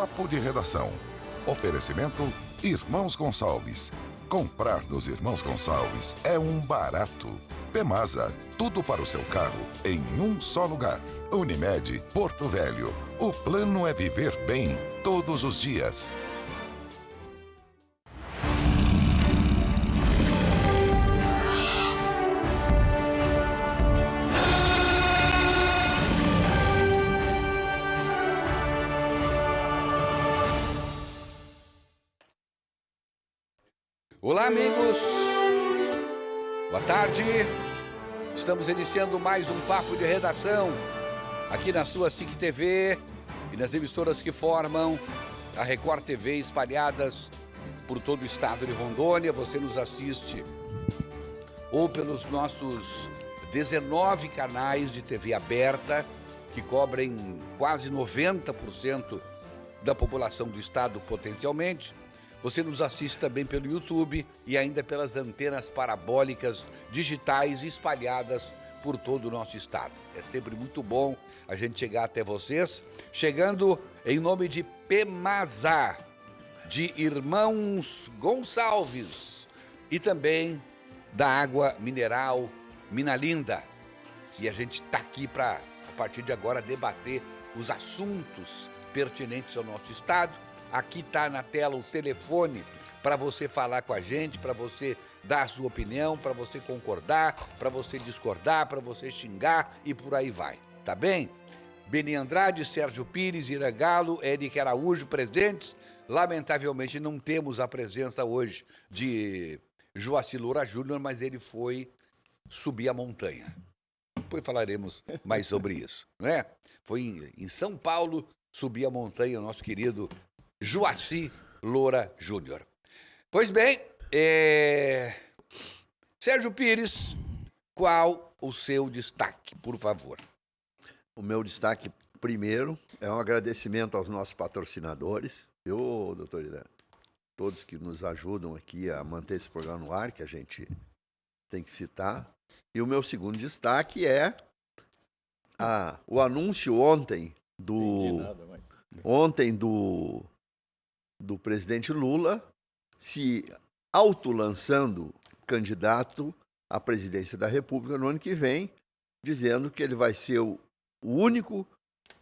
Papo de Redação. Oferecimento Irmãos Gonçalves. Comprar dos Irmãos Gonçalves é um barato. Pemasa, tudo para o seu carro em um só lugar. Unimed, Porto Velho. O plano é viver bem todos os dias. Olá, amigos. Boa tarde. Estamos iniciando mais um Papo de Redação aqui na sua SIC TV e nas emissoras que formam a Record TV espalhadas por todo o estado de Rondônia. Você nos assiste ou pelos nossos 19 canais de TV aberta que cobrem quase 90% da população do estado potencialmente. Você nos assiste também pelo YouTube e ainda pelas antenas parabólicas digitais espalhadas por todo o nosso estado. É sempre muito bom a gente chegar até vocês, chegando em nome de Pemasa, de Irmãos Gonçalves e também da água mineral Minalinda. E a gente está aqui para, a partir de agora, debater os assuntos pertinentes ao nosso estado. Aqui está na tela o telefone para você falar com a gente, para você dar a sua opinião, para você concordar, para você discordar, para você xingar e por aí vai, tá bem? Beni Andrade, Sérgio Pires, Ira Galo, Eric Araújo presentes. Lamentavelmente não temos a presença hoje de Joaci Loura Júnior, mas ele foi subir a montanha. Depois falaremos mais sobre isso, né? Foi em São Paulo subir a montanha o nosso querido Joaci Loura Júnior. Pois bem, Sérgio Pires, qual o seu destaque, por favor? O meu destaque, primeiro, é um agradecimento aos nossos patrocinadores, doutor Irã, todos que nos ajudam aqui a manter esse programa no ar, que a gente tem que citar. E o meu segundo destaque é o anúncio ontem do presidente Lula se autolançando candidato à presidência da República no ano que vem, dizendo que ele vai ser o único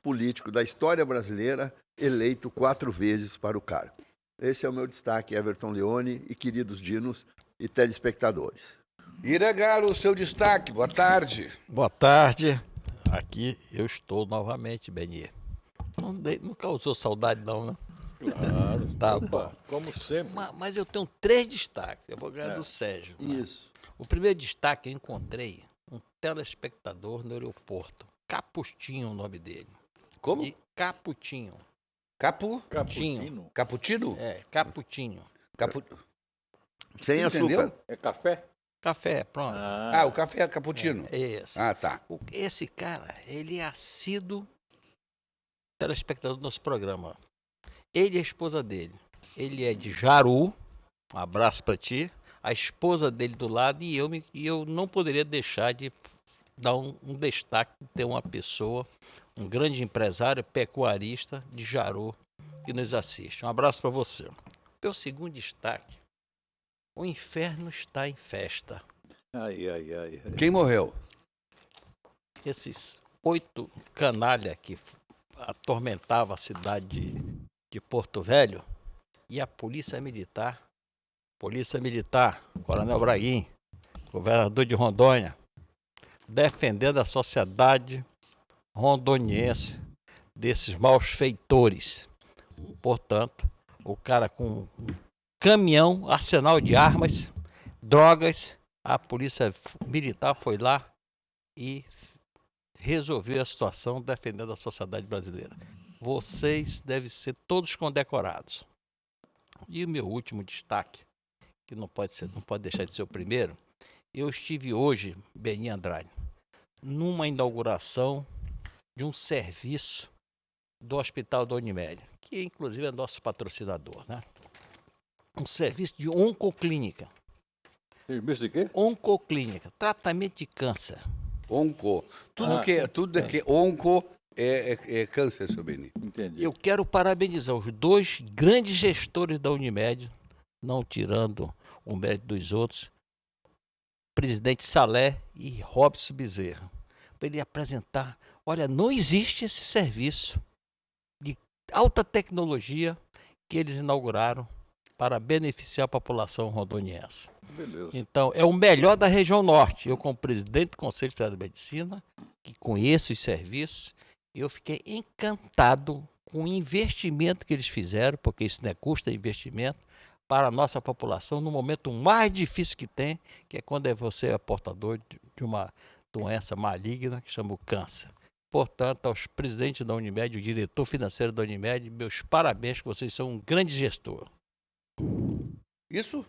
político da história brasileira eleito 4 vezes para o cargo. Esse é o meu destaque, Everton Leone e queridos dinos e telespectadores. Ira Galo, o seu destaque, boa tarde. Boa tarde, aqui eu estou novamente, Beni. Não causou saudade não, né? Claro, tá bom. Como sempre. Mas eu tenho 3 destaques, eu vou ganhar do Sérgio. Isso. O primeiro destaque, eu encontrei um telespectador no aeroporto, Caputinho o nome dele. Como? Caputinho. Cappuccino? Cappuccino? Caputinho. Sem açúcar. Entendeu? É café? Café, pronto. O café é cappuccino. É isso. Ah, tá. Esse cara, ele é assíduo telespectador do nosso programa. Ele e a esposa dele. Ele é de Jaru, um abraço para ti. A esposa dele do lado e eu não poderia deixar de dar um destaque de ter uma pessoa, um grande empresário, pecuarista de Jaru, que nos assiste. Um abraço para você. Meu segundo destaque, o inferno está em festa. Ai. Quem morreu? Esses 8 canalha que atormentavam a cidade de Porto Velho e a Polícia Militar, Coronel Braguin, governador de Rondônia, defendendo a sociedade rondoniense desses malfeitores. Portanto, o cara com um caminhão, arsenal de armas, drogas, a Polícia Militar foi lá e resolveu a situação defendendo a sociedade brasileira. Vocês devem ser todos condecorados. E o meu último destaque, que não pode deixar de ser o primeiro, eu estive hoje, Beni Andrade, numa inauguração de um serviço do Hospital da Unimed, que inclusive é nosso patrocinador, né? Um serviço de oncoclínica. Serviço de quê? Oncoclínica, tratamento de câncer. Tudo que é onco é câncer, seu Beni. Entendi. Eu quero parabenizar os dois grandes gestores da Unimed, não tirando o mérito dos outros, presidente Salé e Robson Bezerra, para ele apresentar, olha, não existe esse serviço de alta tecnologia que eles inauguraram para beneficiar a população rondoniense. Beleza. Então, é o melhor da região norte. Eu, como presidente do Conselho Federal de Medicina, que conheço os serviços, eu fiquei encantado com o investimento que eles fizeram, porque isso não é custo, é investimento, para a nossa população no momento mais difícil que tem, que é quando você é portador de uma doença maligna que chama o câncer. Portanto, aos presidentes da Unimed, o diretor financeiro da Unimed, meus parabéns, que vocês são um grande gestor. Isso?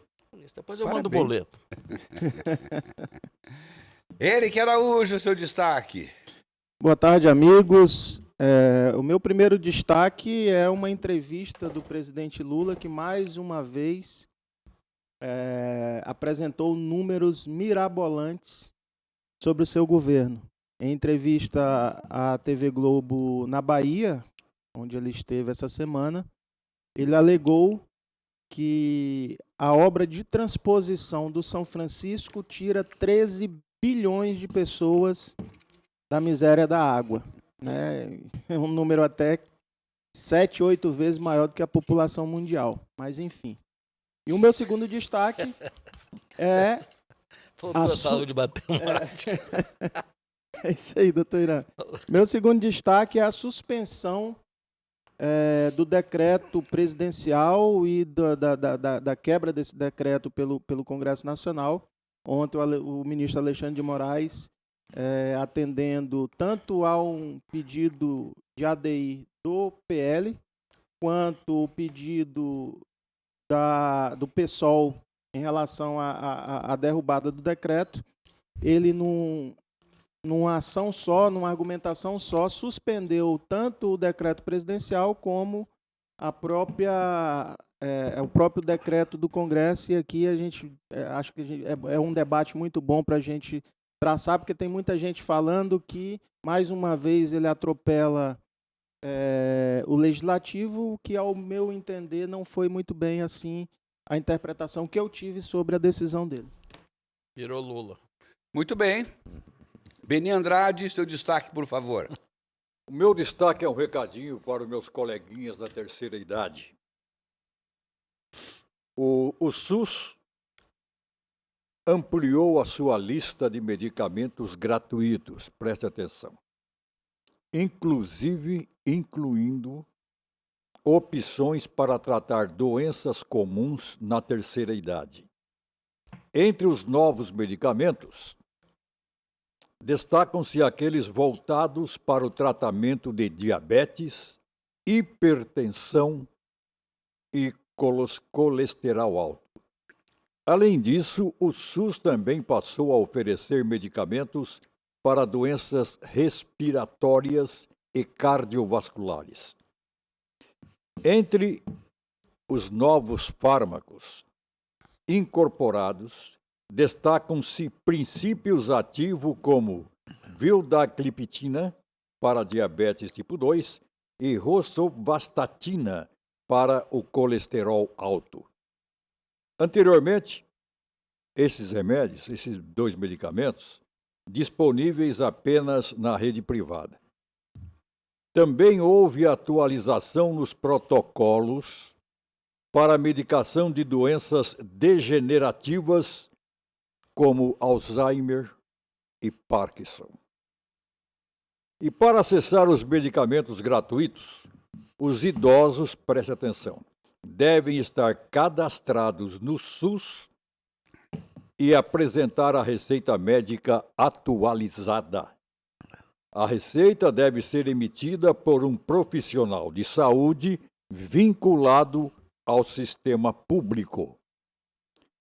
Depois eu Parabéns. mando o boleto. Eric Araújo, seu destaque. Boa tarde, amigos. O meu primeiro destaque é uma entrevista do presidente Lula, que mais uma vez apresentou números mirabolantes sobre o seu governo. Em entrevista à TV Globo na Bahia, onde ele esteve essa semana, ele alegou que a obra de transposição do São Francisco tira 13 bilhões de pessoas da miséria da água, né? É um número até 7, 8 vezes maior do que a população mundial, mas enfim. E o meu segundo destaque é... Faltou a saúde matemática. É isso aí, doutor Irã. Meu segundo destaque é a suspensão do decreto presidencial e da quebra desse decreto pelo Congresso Nacional. Ontem o ministro Alexandre de Moraes, atendendo tanto a um pedido de ADI do PL, quanto o pedido do PSOL em relação à derrubada do decreto, ele numa ação só, numa argumentação só, suspendeu tanto o decreto presidencial como o próprio decreto do Congresso. E aqui a gente acho que é um debate muito bom para a gente traçar, porque tem muita gente falando que, mais uma vez, ele atropela o legislativo, que, ao meu entender, não foi muito bem assim a interpretação que eu tive sobre a decisão dele. Virou Lula. Muito bem. Beni Andrade, seu destaque, por favor. O meu destaque é um recadinho para os meus coleguinhas da terceira idade. O SUS ampliou a sua lista de medicamentos gratuitos, preste atenção, incluindo opções para tratar doenças comuns na terceira idade. Entre os novos medicamentos, destacam-se aqueles voltados para o tratamento de diabetes, hipertensão e colesterol alto. Além disso, o SUS também passou a oferecer medicamentos para doenças respiratórias e cardiovasculares. Entre os novos fármacos incorporados, destacam-se princípios ativos como vildagliptina para diabetes tipo 2 e rosuvastatina para o colesterol alto. Anteriormente, esses remédios, esses dois medicamentos, disponíveis apenas na rede privada. Também houve atualização nos protocolos para a medicação de doenças degenerativas como Alzheimer e Parkinson. E para acessar os medicamentos gratuitos, os idosos, preste atenção, devem estar cadastrados no SUS e apresentar a receita médica atualizada. A receita deve ser emitida por um profissional de saúde vinculado ao sistema público.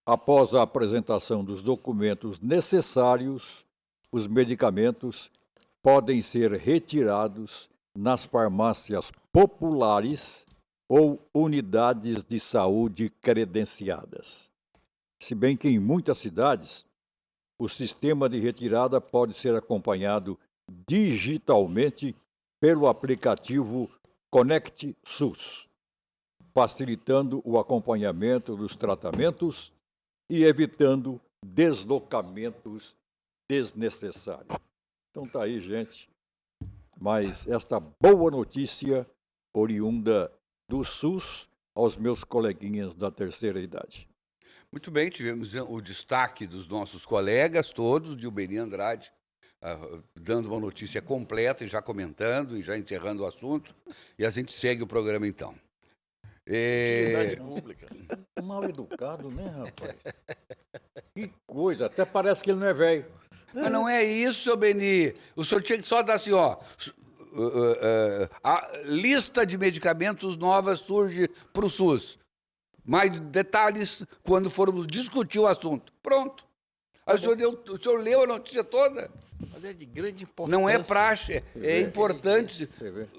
Após a apresentação dos documentos necessários, os medicamentos podem ser retirados nas farmácias populares ou unidades de saúde credenciadas. Se bem que em muitas cidades, o sistema de retirada pode ser acompanhado digitalmente pelo aplicativo Conect SUS, facilitando o acompanhamento dos tratamentos e evitando deslocamentos desnecessários. Então tá aí, gente, mas esta boa notícia oriunda do SUS aos meus coleguinhas da terceira idade. Muito bem, tivemos o destaque dos nossos colegas todos, de Ubeni Andrade, dando uma notícia completa e já comentando e já encerrando o assunto. E a gente segue o programa, então. Utilidade pública. Mal educado, né, rapaz? Que coisa, até parece que ele não é velho. Mas não é isso, seu Beni. O senhor tinha que só dar assim, ó. A lista de medicamentos novas surge para o SUS. Mais detalhes quando formos discutir o assunto. Pronto. Aí o senhor leu a notícia toda? Mas é de grande importância. Não é praxe, é importante.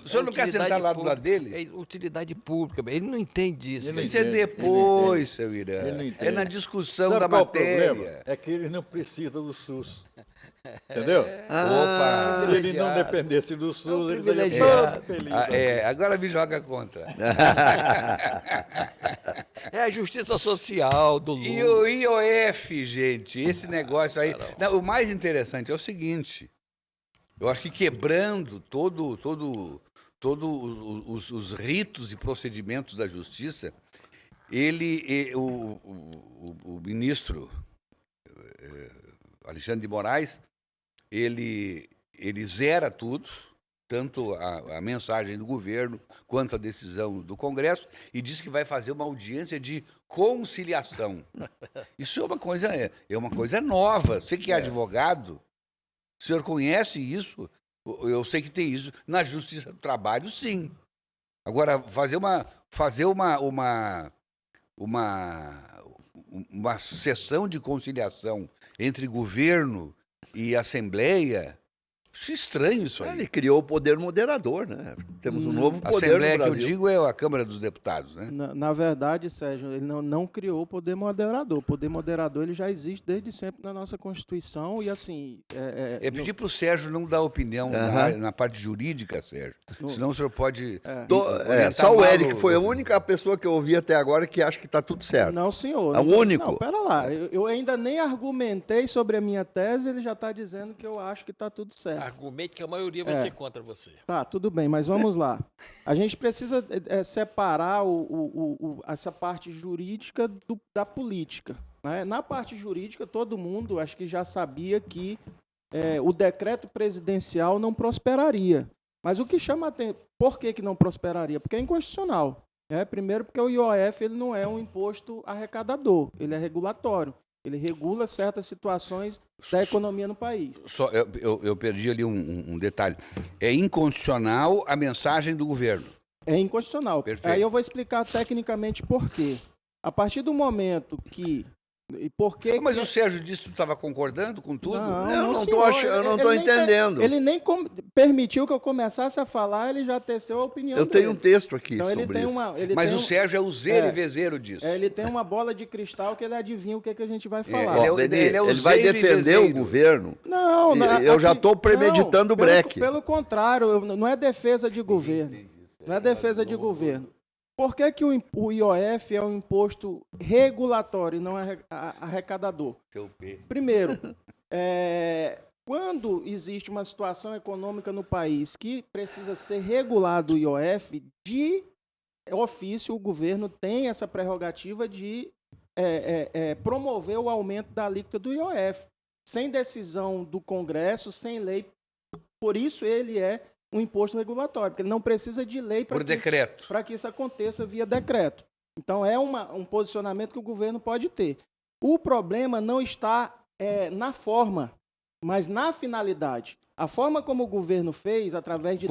O senhor não quer sentar lá do lado dele? É utilidade pública. Ele não entende isso. Isso é depois, seu Irã. É na discussão Sabe da qual é o problema? matéria. É que ele não precisa do SUS. Entendeu? Opa! Se ele não dependesse do SUS, ele estaria privilegiado. todo feliz. Agora me joga contra. É a justiça social do Lula. E o IOF, gente, esse negócio aí. Não, o mais interessante é o seguinte: eu acho que quebrando todos os ritos e procedimentos da justiça, o ministro Alexandre de Moraes, ele zera tudo, tanto a mensagem do governo quanto a decisão do Congresso, e diz que vai fazer uma audiência de conciliação. Isso é uma coisa nova. Você que é advogado, o senhor conhece isso? Eu sei que tem isso na Justiça do Trabalho, sim. Agora, fazer uma sessão de conciliação entre governo e Assembleia, acho estranho isso aí. Ele criou o poder moderador, né? Temos um novo A poder Assembleia no que eu Brasil. digo é a Câmara dos Deputados, né? Na verdade, Sérgio, ele não criou o poder moderador. O poder moderador ele já existe desde sempre na nossa Constituição e assim... Pedir para o Sérgio não dar opinião na parte jurídica, Sérgio. Senão o senhor pode... Só o mal Eric foi a única pessoa que eu ouvi até agora que acha que está tudo certo. Não, senhor. É o único. Não, pera lá. Eu ainda nem argumentei sobre a minha tese, ele já está dizendo que eu acho que está tudo certo. Argumente que a maioria vai ser contra você. Tá, tudo bem, mas vamos lá. A gente precisa separar essa parte jurídica da política, né? Na parte jurídica, todo mundo acho que já sabia que o decreto presidencial não prosperaria. Mas o que chama a atenção... Por que não prosperaria? Porque é inconstitucional. Primeiro, porque o IOF ele não é um imposto arrecadador, ele é regulatório. Ele regula certas situações da economia no país. Só, eu perdi ali um detalhe. É inconstitucional a mensagem do governo. É inconstitucional. Perfeito. Aí eu vou explicar tecnicamente por quê. A partir do momento que... E por que Mas o Sérgio disse que tu estava concordando com tudo? Eu não senhor. estou entendendo. Ele nem permitiu que eu começasse a falar, ele já teceu a opinião Eu dele. tenho um texto aqui Então, sobre isso. Mas o Sérgio é o zero e vezeiro disso. Ele tem uma bola de cristal que ele adivinha o que a gente vai falar. Ele vai defender o governo. Não, eu já estou premeditando o breque. Pelo contrário, não é defesa de governo. Não é defesa de governo. Por que o IOF é um imposto regulatório e não arrecadador? Primeiro, quando existe uma situação econômica no país que precisa ser regulado o IOF, de ofício o governo tem essa prerrogativa de promover o aumento da alíquota do IOF, sem decisão do Congresso, sem lei. Por isso ele é um imposto regulatório, porque ele não precisa de lei para que isso aconteça via decreto. Então, é um posicionamento que o governo pode ter. O problema não está na forma, mas na finalidade. A forma como o governo fez, através de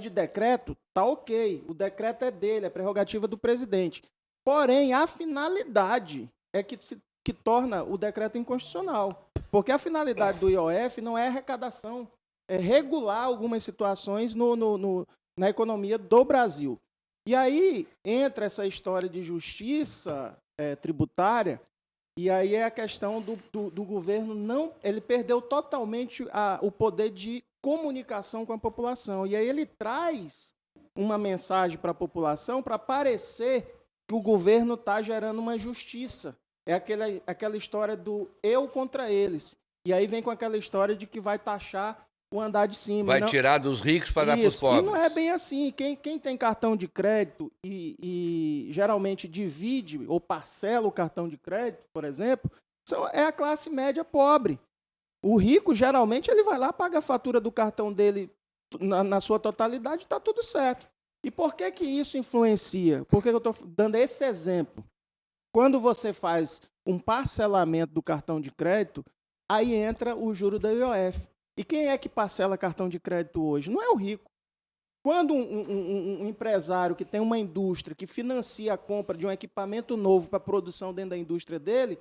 decreto, está ok. O decreto é dele, é prerrogativa do presidente. Porém, a finalidade é que torna o decreto inconstitucional. Porque a finalidade do IOF não é arrecadação, é regular algumas situações na economia do Brasil. E aí entra essa história de justiça tributária, e aí é a questão do governo ele perdeu totalmente o poder de comunicação com a população. E aí ele traz uma mensagem para a população para parecer que o governo está gerando uma justiça. É aquela história do eu contra eles. E aí vem com aquela história de que vai taxar o andar de cima. Vai tirar dos ricos para dar para os pobres. E não é bem assim. Quem tem cartão de crédito e geralmente divide ou parcela o cartão de crédito, por exemplo, é a classe média pobre. O rico, geralmente, ele vai lá, paga a fatura do cartão dele na sua totalidade e está tudo certo. E por que isso influencia? Por que eu estou dando esse exemplo? Quando você faz um parcelamento do cartão de crédito, aí entra o juro da IOF. E quem é que parcela cartão de crédito hoje? Não é o rico. Quando um empresário que tem uma indústria que financia a compra de um equipamento novo para produção dentro da indústria dele,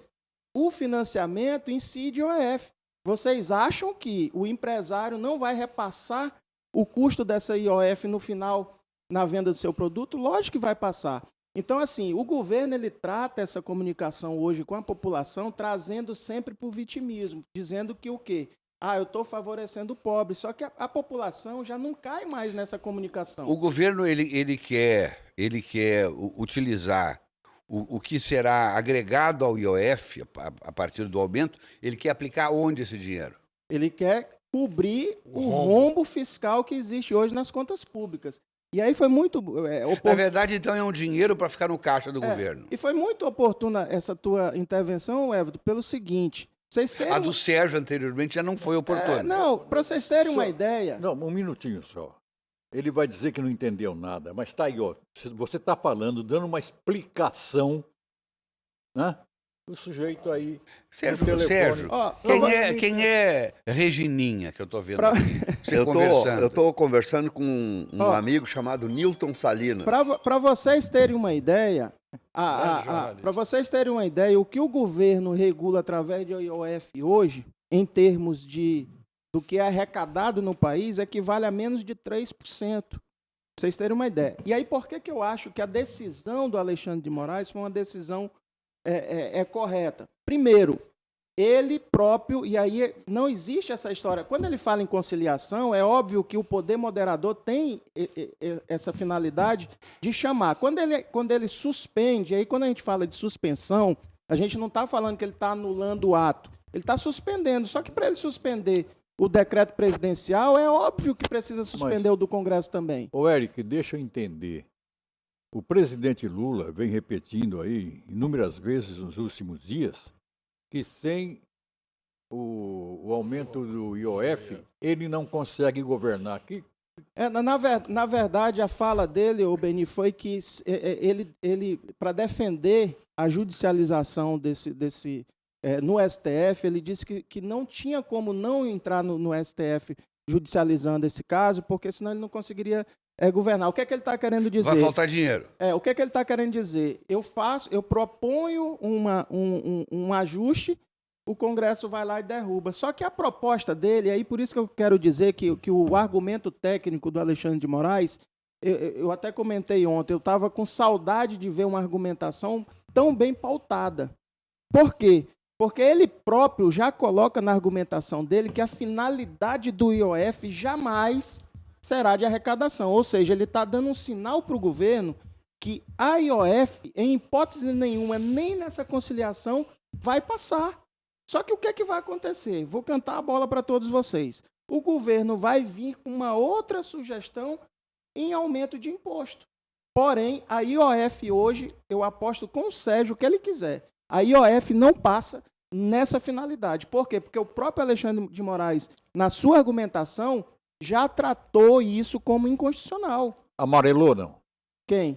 o financiamento incide IOF. Vocês acham que o empresário não vai repassar o custo dessa IOF no final, na venda do seu produto? Lógico que vai passar. Então, assim, o governo ele trata essa comunicação hoje com a população trazendo sempre para o vitimismo, dizendo que o quê? Eu estou favorecendo o pobre. Só que a população já não cai mais nessa comunicação. O governo ele quer utilizar o que será agregado ao IOF a partir do aumento, ele quer aplicar onde esse dinheiro? Ele quer cobrir o rombo fiscal que existe hoje nas contas públicas. E aí foi muito... Na verdade, então, é um dinheiro para ficar no caixa do governo. E foi muito oportuna essa tua intervenção, Évito, pelo seguinte... A do Sérgio anteriormente já não foi oportuna. Não, para vocês terem uma ideia... Não, um minutinho só. Ele vai dizer que não entendeu nada, mas está aí, ó. Você está falando, dando uma explicação, né? O sujeito aí... Sérgio, quem é Regininha, que eu estou vendo aqui? Eu estou conversando com um amigo chamado Nilton Salinas. Para vocês terem uma ideia... Para vocês terem uma ideia, o que o governo regula através de IOF hoje, em termos do que é arrecadado no país, equivale a menos de 3%. Para vocês terem uma ideia. E aí, por que eu acho que a decisão do Alexandre de Moraes foi uma decisão correta? Primeiro, ele próprio, e aí não existe essa história. Quando ele fala em conciliação, é óbvio que o poder moderador tem essa finalidade de chamar. Quando ele suspende, aí quando a gente fala de suspensão, a gente não está falando que ele está anulando o ato. Ele está suspendendo. Só que para ele suspender o decreto presidencial, é óbvio que precisa suspender o do Congresso também. Ô, Eric, deixa eu entender. O presidente Lula vem repetindo aí inúmeras vezes nos últimos dias que sem o aumento do IOF, ele não consegue governar aqui. Na verdade, a fala dele, o Beni, foi que ele para defender a judicialização no STF, ele disse que não tinha como não entrar no STF judicializando esse caso, porque senão ele não conseguiria governar. O que é que ele está querendo dizer? Vai faltar dinheiro. O que é que ele está querendo dizer? Eu proponho um ajuste, o Congresso vai lá e derruba. Só que a proposta dele, aí por isso que eu quero dizer que o argumento técnico do Alexandre de Moraes, eu até comentei ontem, eu estava com saudade de ver uma argumentação tão bem pautada. Por quê? Porque ele próprio já coloca na argumentação dele que a finalidade do IOF jamais será de arrecadação. Ou seja, ele está dando um sinal para o governo que a IOF, em hipótese nenhuma, nem nessa conciliação, vai passar. Só que o que é que vai acontecer? Vou cantar a bola para todos vocês. O governo vai vir com uma outra sugestão em aumento de imposto. Porém, a IOF hoje, eu aposto com o Sérgio o que ele quiser. A IOF não passa nessa finalidade. Por quê? Porque o próprio Alexandre de Moraes, na sua argumentação, já tratou isso como inconstitucional. Amarelou, não? Quem?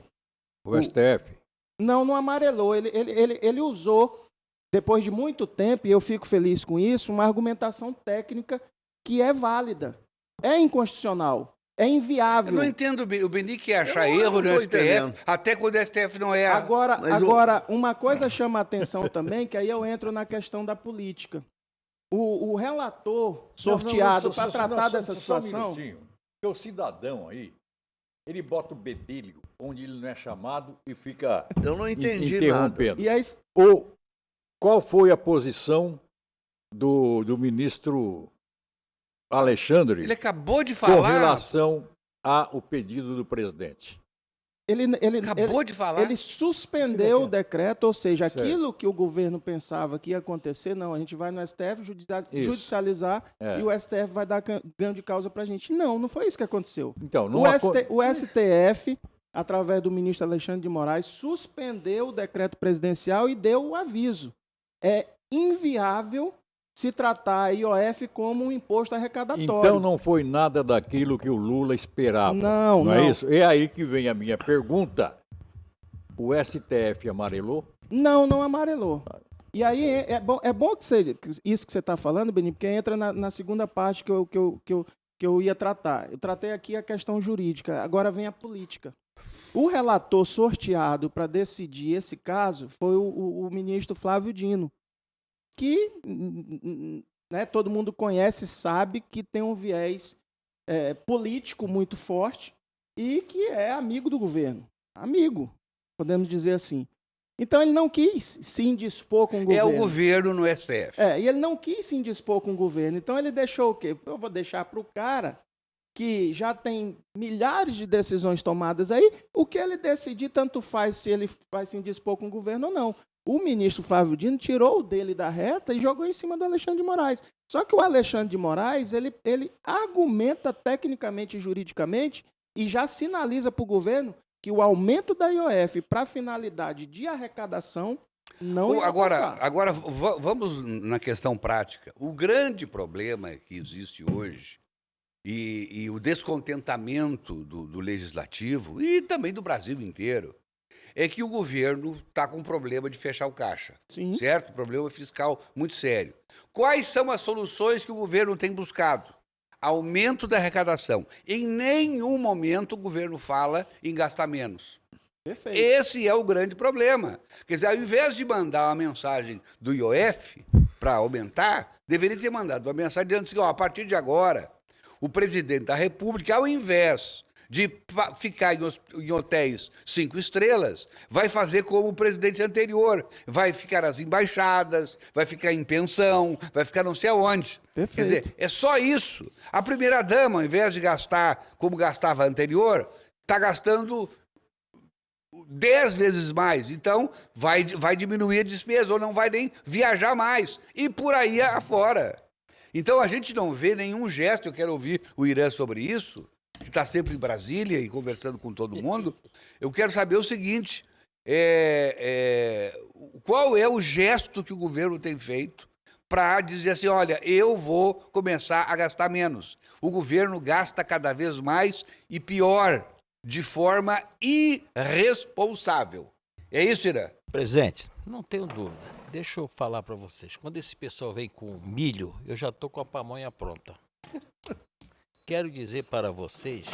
O STF? Não amarelou. Ele usou, depois de muito tempo, e eu fico feliz com isso, uma argumentação técnica que é válida. É inconstitucional. É inviável. Eu não entendo, o Beni quer achar erro no STF, entendendo. Até quando o STF não é... Agora, uma coisa chama a atenção também, que aí eu entro na questão da política. O relator sorteado para tratar dessa situação... Só um minutinho. Porque o cidadão aí, ele bota o bedelho onde ele não é chamado e fica eu não entendi interrompendo. Nada. E aí... Qual foi a posição do ministro Alexandre, Ele acabou de com falar. relação ao pedido do presidente. Acabou de falar. Ele suspendeu o decreto, ou seja, Certo. aquilo que o governo pensava que ia acontecer, não, a gente vai no STF judicializar É. e o STF vai dar ganho de causa pra gente. Não foi isso que aconteceu. Então, O STF, através do ministro Alexandre de Moraes, suspendeu o decreto presidencial e deu o aviso. É inviável se tratar a IOF como um imposto arrecadatório. Então não foi nada daquilo que o Lula esperava. Não. é isso? É aí que vem a minha pergunta. O STF amarelou? Não amarelou. E aí é bom que isso que você está falando, Benito, porque entra na segunda parte que eu ia tratar. Eu tratei aqui a questão jurídica, agora vem a política. O relator sorteado para decidir esse caso foi o ministro Flávio Dino, que todo mundo conhece, sabe que tem um viés político muito forte e que é amigo do governo. Amigo, podemos dizer assim. Então ele não quis se indispor com o governo. É o governo no STF. E ele não quis se indispor com o governo. Então ele deixou o quê? Eu vou deixar para o cara que já tem milhares de decisões tomadas aí, o que ele decidir tanto faz se ele vai se indispor com o governo ou não. O ministro Flávio Dino tirou o dele da reta e jogou em cima do Alexandre de Moraes. Só que o Alexandre de Moraes, ele argumenta tecnicamente e juridicamente e já sinaliza para o governo que o aumento da IOF para finalidade de arrecadação não ia passar. Agora, vamos na questão prática. O grande problema que existe hoje e o descontentamento do legislativo e também do Brasil inteiro é que o governo está com um problema de fechar o caixa, Sim. certo? Problema fiscal muito sério. Quais são as soluções que o governo tem buscado? Aumento da arrecadação. Em nenhum momento o governo fala em gastar menos. Perfeito. Esse é o grande problema. Quer dizer, ao invés de mandar uma mensagem do IOF para aumentar, deveria ter mandado uma mensagem dizendo assim, a partir de agora, o presidente da República, ao invés de ficar em hotéis 5 estrelas, vai fazer como o presidente anterior. Vai ficar nas embaixadas, vai ficar em pensão, vai ficar não sei aonde. Perfeito. Quer dizer, é só isso. A primeira-dama, ao invés de gastar como gastava a anterior, está gastando 10 vezes mais. Então, vai diminuir a despesa ou não vai nem viajar mais. E por aí afora. Então, a gente não vê nenhum gesto, eu quero ouvir o Irã sobre isso, que está sempre em Brasília e conversando com todo mundo. Eu quero saber o seguinte, qual é o gesto que o governo tem feito para dizer assim, olha, eu vou começar a gastar menos. O governo gasta cada vez mais e pior, de forma irresponsável. É isso, Irã? Presidente, não tenho dúvida. Deixa eu falar para vocês. Quando esse pessoal vem com milho, eu já estou com a pamonha pronta. Quero dizer para vocês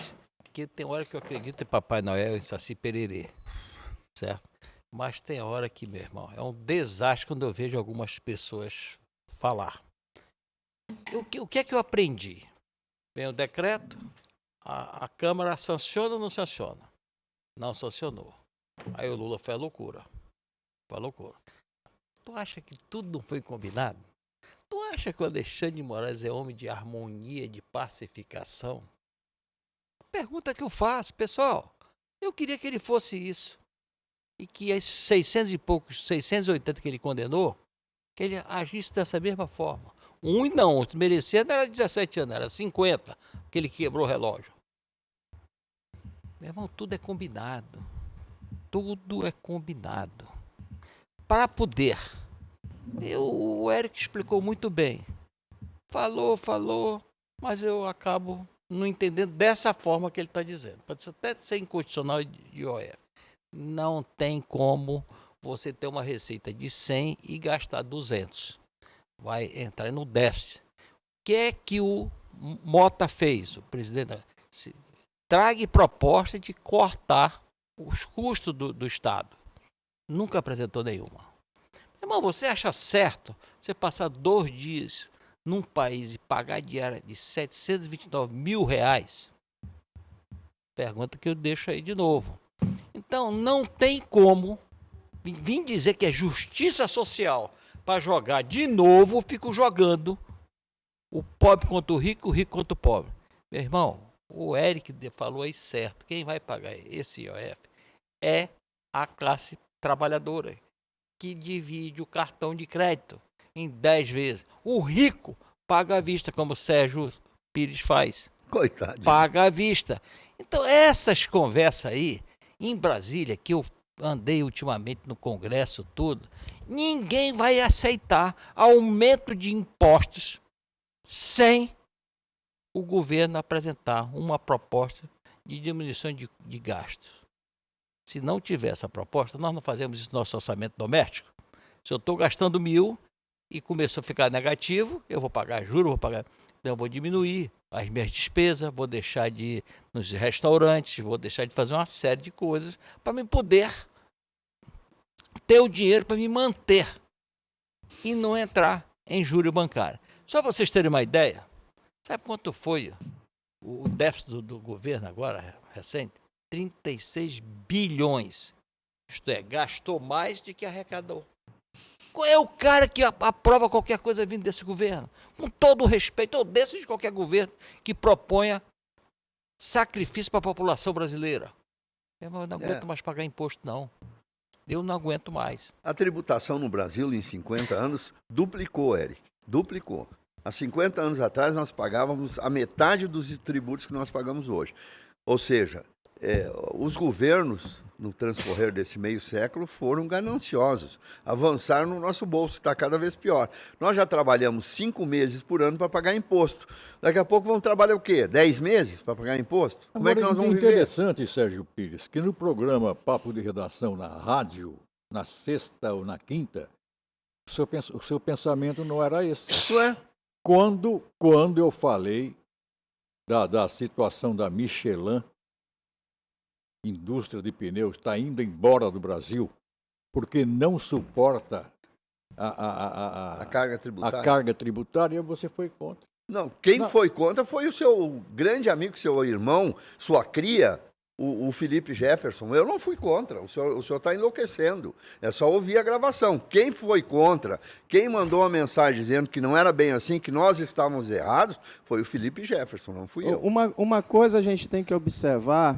que tem hora que eu acredito em Papai Noel e Saci Pererê, certo? Mas tem hora que, meu irmão, é um desastre quando eu vejo algumas pessoas falar. O que é que eu aprendi? Vem o decreto, a Câmara sanciona ou não sanciona? Não sancionou. Aí o Lula faz loucura. Faz loucura. Tu acha que tudo não foi combinado? Tu acha que o Alexandre de Moraes é homem de harmonia, de pacificação? Pergunta que eu faço, pessoal. Eu queria que ele fosse isso. E que esses 600 e poucos, 680 que ele condenou, que ele agisse dessa mesma forma. Um e não, outro merecia, não era 17 anos, era 50, que ele quebrou o relógio. Meu irmão, tudo é combinado. Tudo é combinado. Para poder. O Eric explicou muito bem. Falou, mas eu acabo não entendendo dessa forma que ele está dizendo. Pode até ser inconstitucional de IOF. Não tem como você ter uma receita de 100 e gastar 200. Vai entrar no déficit. O que é que o Mota fez, o presidente? Traga proposta de cortar os custos do Estado. Nunca apresentou nenhuma. Irmão, você acha certo você passar 2 dias num país e pagar diária de R$729 mil? Pergunta que eu deixo aí de novo. Então, não tem como vir dizer que é justiça social para jogar de novo, fico jogando O pobre contra o rico contra o pobre. Meu irmão, o Eric falou aí certo. Quem vai pagar esse IOF é a classe trabalhadora, que divide o cartão de crédito em 10 vezes. O rico paga à vista, como o Sérgio Pires faz. Coitado. Paga à vista. Então, essas conversas aí, em Brasília, que eu andei ultimamente no Congresso, tudo, ninguém vai aceitar aumento de impostos sem o governo apresentar uma proposta de diminuição de gastos. Se não tiver essa proposta, nós não fazemos isso no nosso orçamento doméstico. Se eu estou gastando 1.000 e começou a ficar negativo, eu vou pagar juros, então eu vou diminuir as minhas despesas, vou deixar de ir nos restaurantes, vou deixar de fazer uma série de coisas para me poder ter o dinheiro para me manter e não entrar em juro bancário. Só para vocês terem uma ideia, sabe quanto foi o déficit do governo agora, recente? 36 bilhões. Isto é, gastou mais do que arrecadou. Qual é o cara que aprova qualquer coisa vindo desse governo? Com todo o respeito, ou desse de qualquer governo que proponha sacrifício para a população brasileira. Eu não aguento mais pagar imposto, não. Eu não aguento mais. A tributação no Brasil, em 50 anos, duplicou, Eric. Duplicou. Há 50 anos atrás, nós pagávamos a metade dos tributos que nós pagamos hoje. Ou seja, os governos, no transcorrer desse meio século, foram gananciosos. Avançaram no nosso bolso, está cada vez pior. Nós já trabalhamos 5 meses por ano para pagar imposto. Daqui a pouco vamos trabalhar o quê? 10 meses para pagar imposto? Como é que nós vamos viver? Interessante, Sérgio Pires, que no programa Papo de Redação na rádio, na sexta ou na quinta, o seu pensamento não era esse. Não é? Quando eu falei da situação da Michelin, indústria de pneus, está indo embora do Brasil porque não suporta A carga tributária. a carga tributária, você foi contra. Não, quem foi contra foi o seu grande amigo, seu irmão, sua cria, o Felipe Jefferson. Eu não fui contra, o senhor está enlouquecendo. É só ouvir a gravação. Quem foi contra, quem mandou uma mensagem dizendo que não era bem assim, que nós estávamos errados, foi o Felipe Jefferson, não fui eu. Uma coisa a gente tem que observar,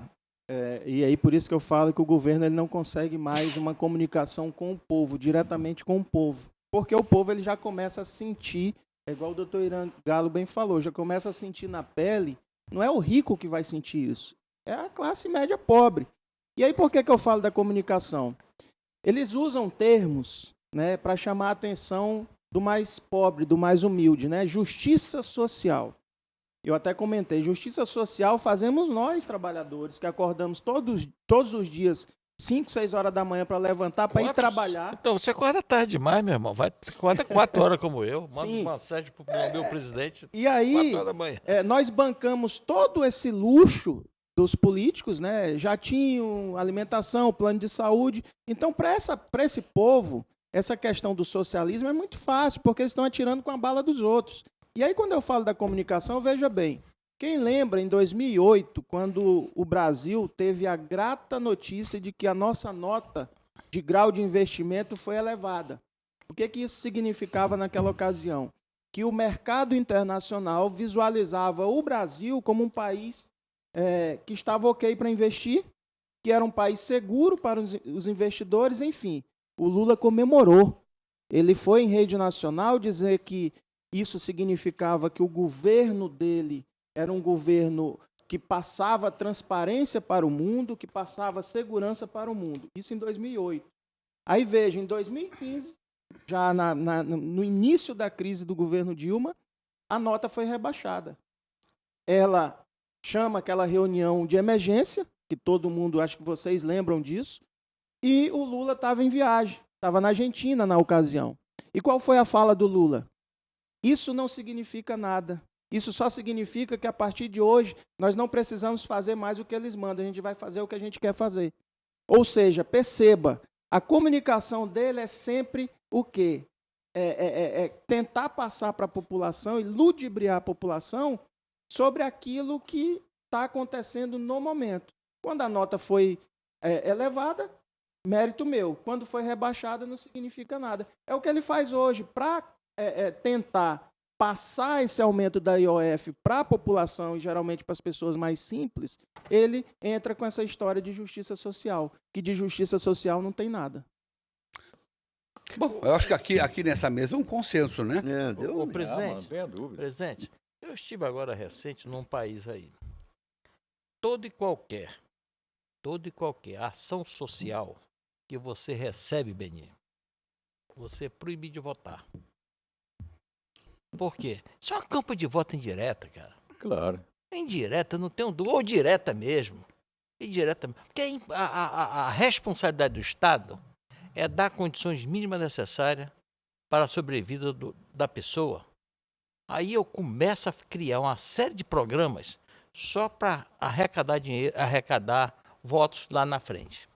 e aí por isso que eu falo que o governo ele não consegue mais uma comunicação com o povo, diretamente com o povo. Porque o povo ele já começa a sentir, é igual o doutor Irã Galo bem falou, já começa a sentir na pele, não é o rico que vai sentir isso, é a classe média pobre. E aí por que eu falo da comunicação? Eles usam termos, né, para chamar a atenção do mais pobre, do mais humilde, né? Justiça social. Eu até comentei, justiça social fazemos nós, trabalhadores, que acordamos todos os dias, 5, 6 horas da manhã para levantar, para ir trabalhar. Então, você acorda tarde demais, meu irmão. Você acorda 4 horas como eu. Manda Sim. uma mensagem para o meu presidente. E aí, 4 horas da manhã. nós bancamos todo esse luxo dos políticos, né? Jatinho, alimentação, plano de saúde. Então, para esse povo, essa questão do socialismo é muito fácil, porque eles estão atirando com a bala dos outros. E aí, quando eu falo da comunicação, veja bem, quem lembra, em 2008, quando o Brasil teve a grata notícia de que a nossa nota de grau de investimento foi elevada. O que isso significava naquela ocasião? Que o mercado internacional visualizava o Brasil como um país que estava ok para investir, que era um país seguro para os investidores, enfim. O Lula comemorou. Ele foi em rede nacional dizer que isso significava que o governo dele era um governo que passava transparência para o mundo, que passava segurança para o mundo. Isso em 2008. Aí veja, em 2015, já no início da crise do governo Dilma, a nota foi rebaixada. Ela chama aquela reunião de emergência, que todo mundo, acho que vocês lembram disso, e o Lula estava em viagem, estava na Argentina na ocasião. E qual foi a fala do Lula? Isso não significa nada. Isso só significa que, a partir de hoje, nós não precisamos fazer mais o que eles mandam, a gente vai fazer o que a gente quer fazer. Ou seja, perceba, a comunicação dele é sempre o quê? Tentar passar para a população e ludibriar a população sobre aquilo que está acontecendo no momento. Quando a nota foi elevada, mérito meu. Quando foi rebaixada, não significa nada. É o que ele faz hoje para tentar passar esse aumento da IOF para a população e geralmente para as pessoas mais simples, ele entra com essa história de justiça social, que de justiça social não tem nada. Bom, eu acho que aqui nessa mesa é um consenso, né? Ô, presidente, não tenha dúvida. presidente, eu estive agora recente num país aí. Toda e qualquer ação social que você recebe, Beninho, você é proibido de votar. Por quê? Isso é uma campanha de voto indireta, cara. Claro. É indireta, não tem dúvida, ou direta mesmo. Indireta, porque a responsabilidade do Estado é dar condições mínimas necessárias para a sobrevida da pessoa. Aí eu começo a criar uma série de programas só para arrecadar dinheiro, arrecadar votos lá na frente.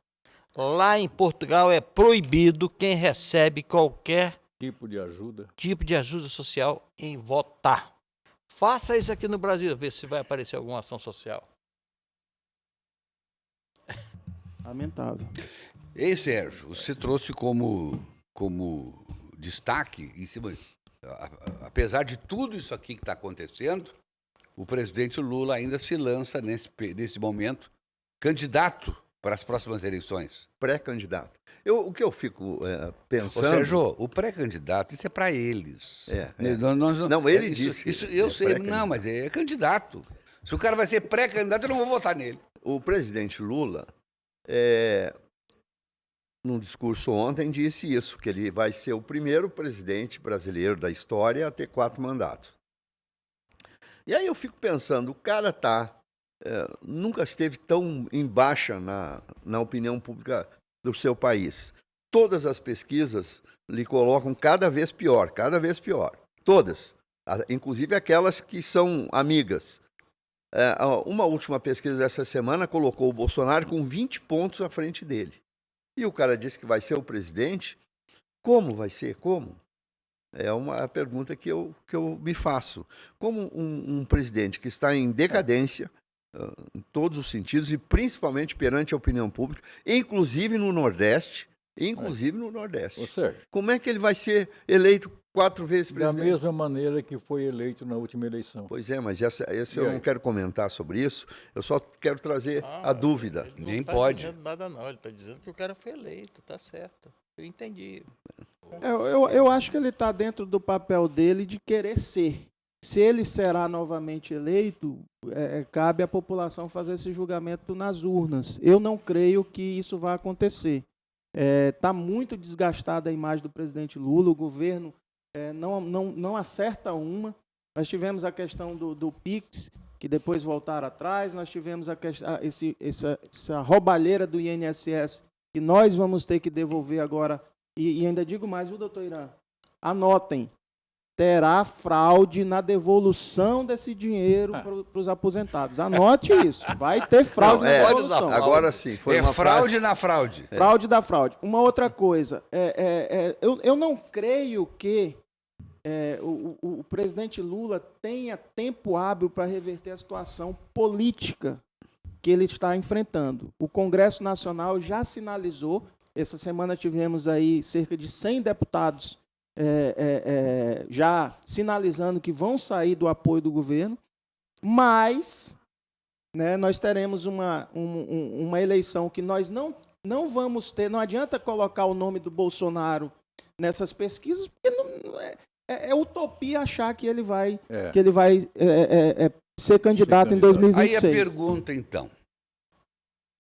Lá em Portugal é proibido quem recebe qualquer Tipo de ajuda. social em votar. Faça isso aqui no Brasil, ver se vai aparecer alguma ação social. Lamentável. Ei, Sérgio, você trouxe como destaque, em cima, apesar de tudo isso aqui que está acontecendo, o presidente Lula ainda se lança nesse momento candidato para as próximas eleições. Pré-candidato. O que eu fico pensando... Ô, Sérgio, o pré-candidato, isso é para eles. Não, ele disse. Isso, eu sei, não, mas é candidato. Se o cara vai ser pré-candidato, eu não vou votar nele. O presidente Lula, num discurso ontem, disse isso, que ele vai ser o primeiro presidente brasileiro da história a ter 4 mandatos. E aí eu fico pensando, o cara nunca esteve tão em baixa na opinião pública do seu país. Todas as pesquisas lhe colocam cada vez pior. Todas. Inclusive aquelas que são amigas. Uma última pesquisa dessa semana colocou o Bolsonaro com 20 pontos à frente dele. E o cara disse que vai ser o presidente. Como vai ser? Como? É uma pergunta que eu me faço. Como um presidente que está em decadência, em todos os sentidos, e principalmente perante a opinião pública, inclusive no Nordeste. Ô, Sérgio, Como é que ele vai ser eleito 4 vezes da presidente? mesma maneira que foi eleito na última eleição. Pois é, mas esse eu não quero comentar sobre isso, eu só quero trazer a dúvida. Ele Nem não tá pode. dizendo nada não, ele está dizendo que o cara foi eleito, tá certo. Eu entendi. Eu acho que ele está dentro do papel dele de querer ser. Se ele será novamente eleito, cabe à população fazer esse julgamento nas urnas. Eu não creio que isso vai acontecer. Está muito desgastada a imagem do presidente Lula, o governo não acerta uma. Nós tivemos a questão do PIX, que depois voltaram atrás, nós tivemos essa roubalheira do INSS, que nós vamos ter que devolver agora. E ainda digo mais, viu, doutor Irã? Anotem, terá fraude na devolução desse dinheiro para os aposentados. Anote isso, vai ter fraude na devolução. Agora sim, foi uma fraude frase... na fraude. Fraude da fraude. Uma outra coisa, eu não creio que o presidente Lula tenha tempo hábil para reverter a situação política que ele está enfrentando. O Congresso Nacional já sinalizou, essa semana tivemos aí cerca de 100 deputados já sinalizando que vão sair do apoio do governo, mas nós teremos uma eleição que nós não vamos ter, não adianta colocar o nome do Bolsonaro nessas pesquisas, porque é utopia achar que ele vai ser candidato em 2026. Aí a pergunta, então,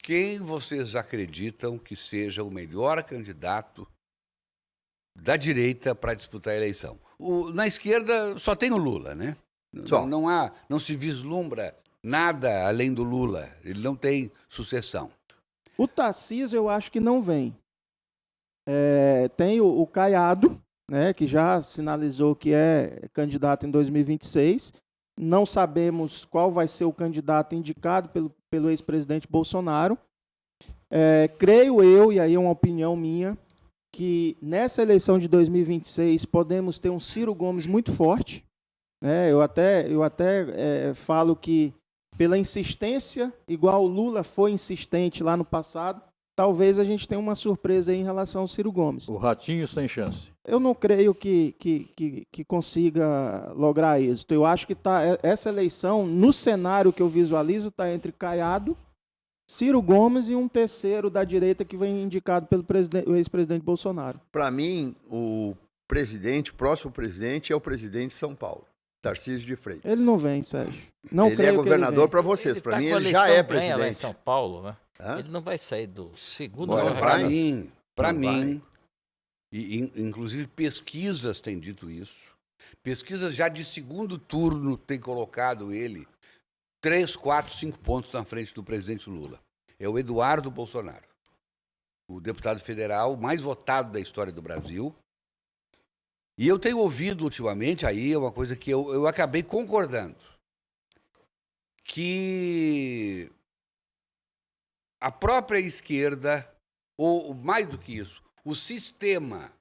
quem vocês acreditam que seja o melhor candidato da direita para disputar a eleição? Na esquerda só tem o Lula, né? Só. Não se vislumbra nada além do Lula. Ele não tem sucessão. O Tarcísio eu acho que não vem. Tem o Caiado, que já sinalizou que é candidato em 2026. Não sabemos qual vai ser o candidato indicado pelo ex-presidente Bolsonaro. Creio eu, e aí é uma opinião minha, que nessa eleição de 2026 podemos ter um Ciro Gomes muito forte. Eu até falo que pela insistência, igual o Lula foi insistente lá no passado, talvez a gente tenha uma surpresa aí em relação ao Ciro Gomes. O Ratinho sem chance. Eu não creio que consiga lograr êxito. Eu acho que essa eleição, no cenário que eu visualizo, está entre Caiado, Ciro Gomes e um terceiro da direita que vem indicado pelo ex-presidente Bolsonaro. Para mim, o próximo presidente é o presidente de São Paulo, Tarcísio de Freitas. Ele não vem, Sérgio. Não Ele creio é que governador ele para vocês. Para tá mim, com a ele já eleição é ganha lá em presidente. São Paulo, né? Hã? Ele não vai sair do segundo Olha, lugar. Para Não mim, inclusive pesquisas têm dito isso. Pesquisas já de segundo turno têm colocado ele 3, 4, 5 pontos na frente do presidente Lula. É o Eduardo Bolsonaro, o deputado federal mais votado da história do Brasil. E eu tenho ouvido ultimamente, aí é uma coisa que eu acabei concordando, que a própria esquerda, ou mais do que isso, o sistema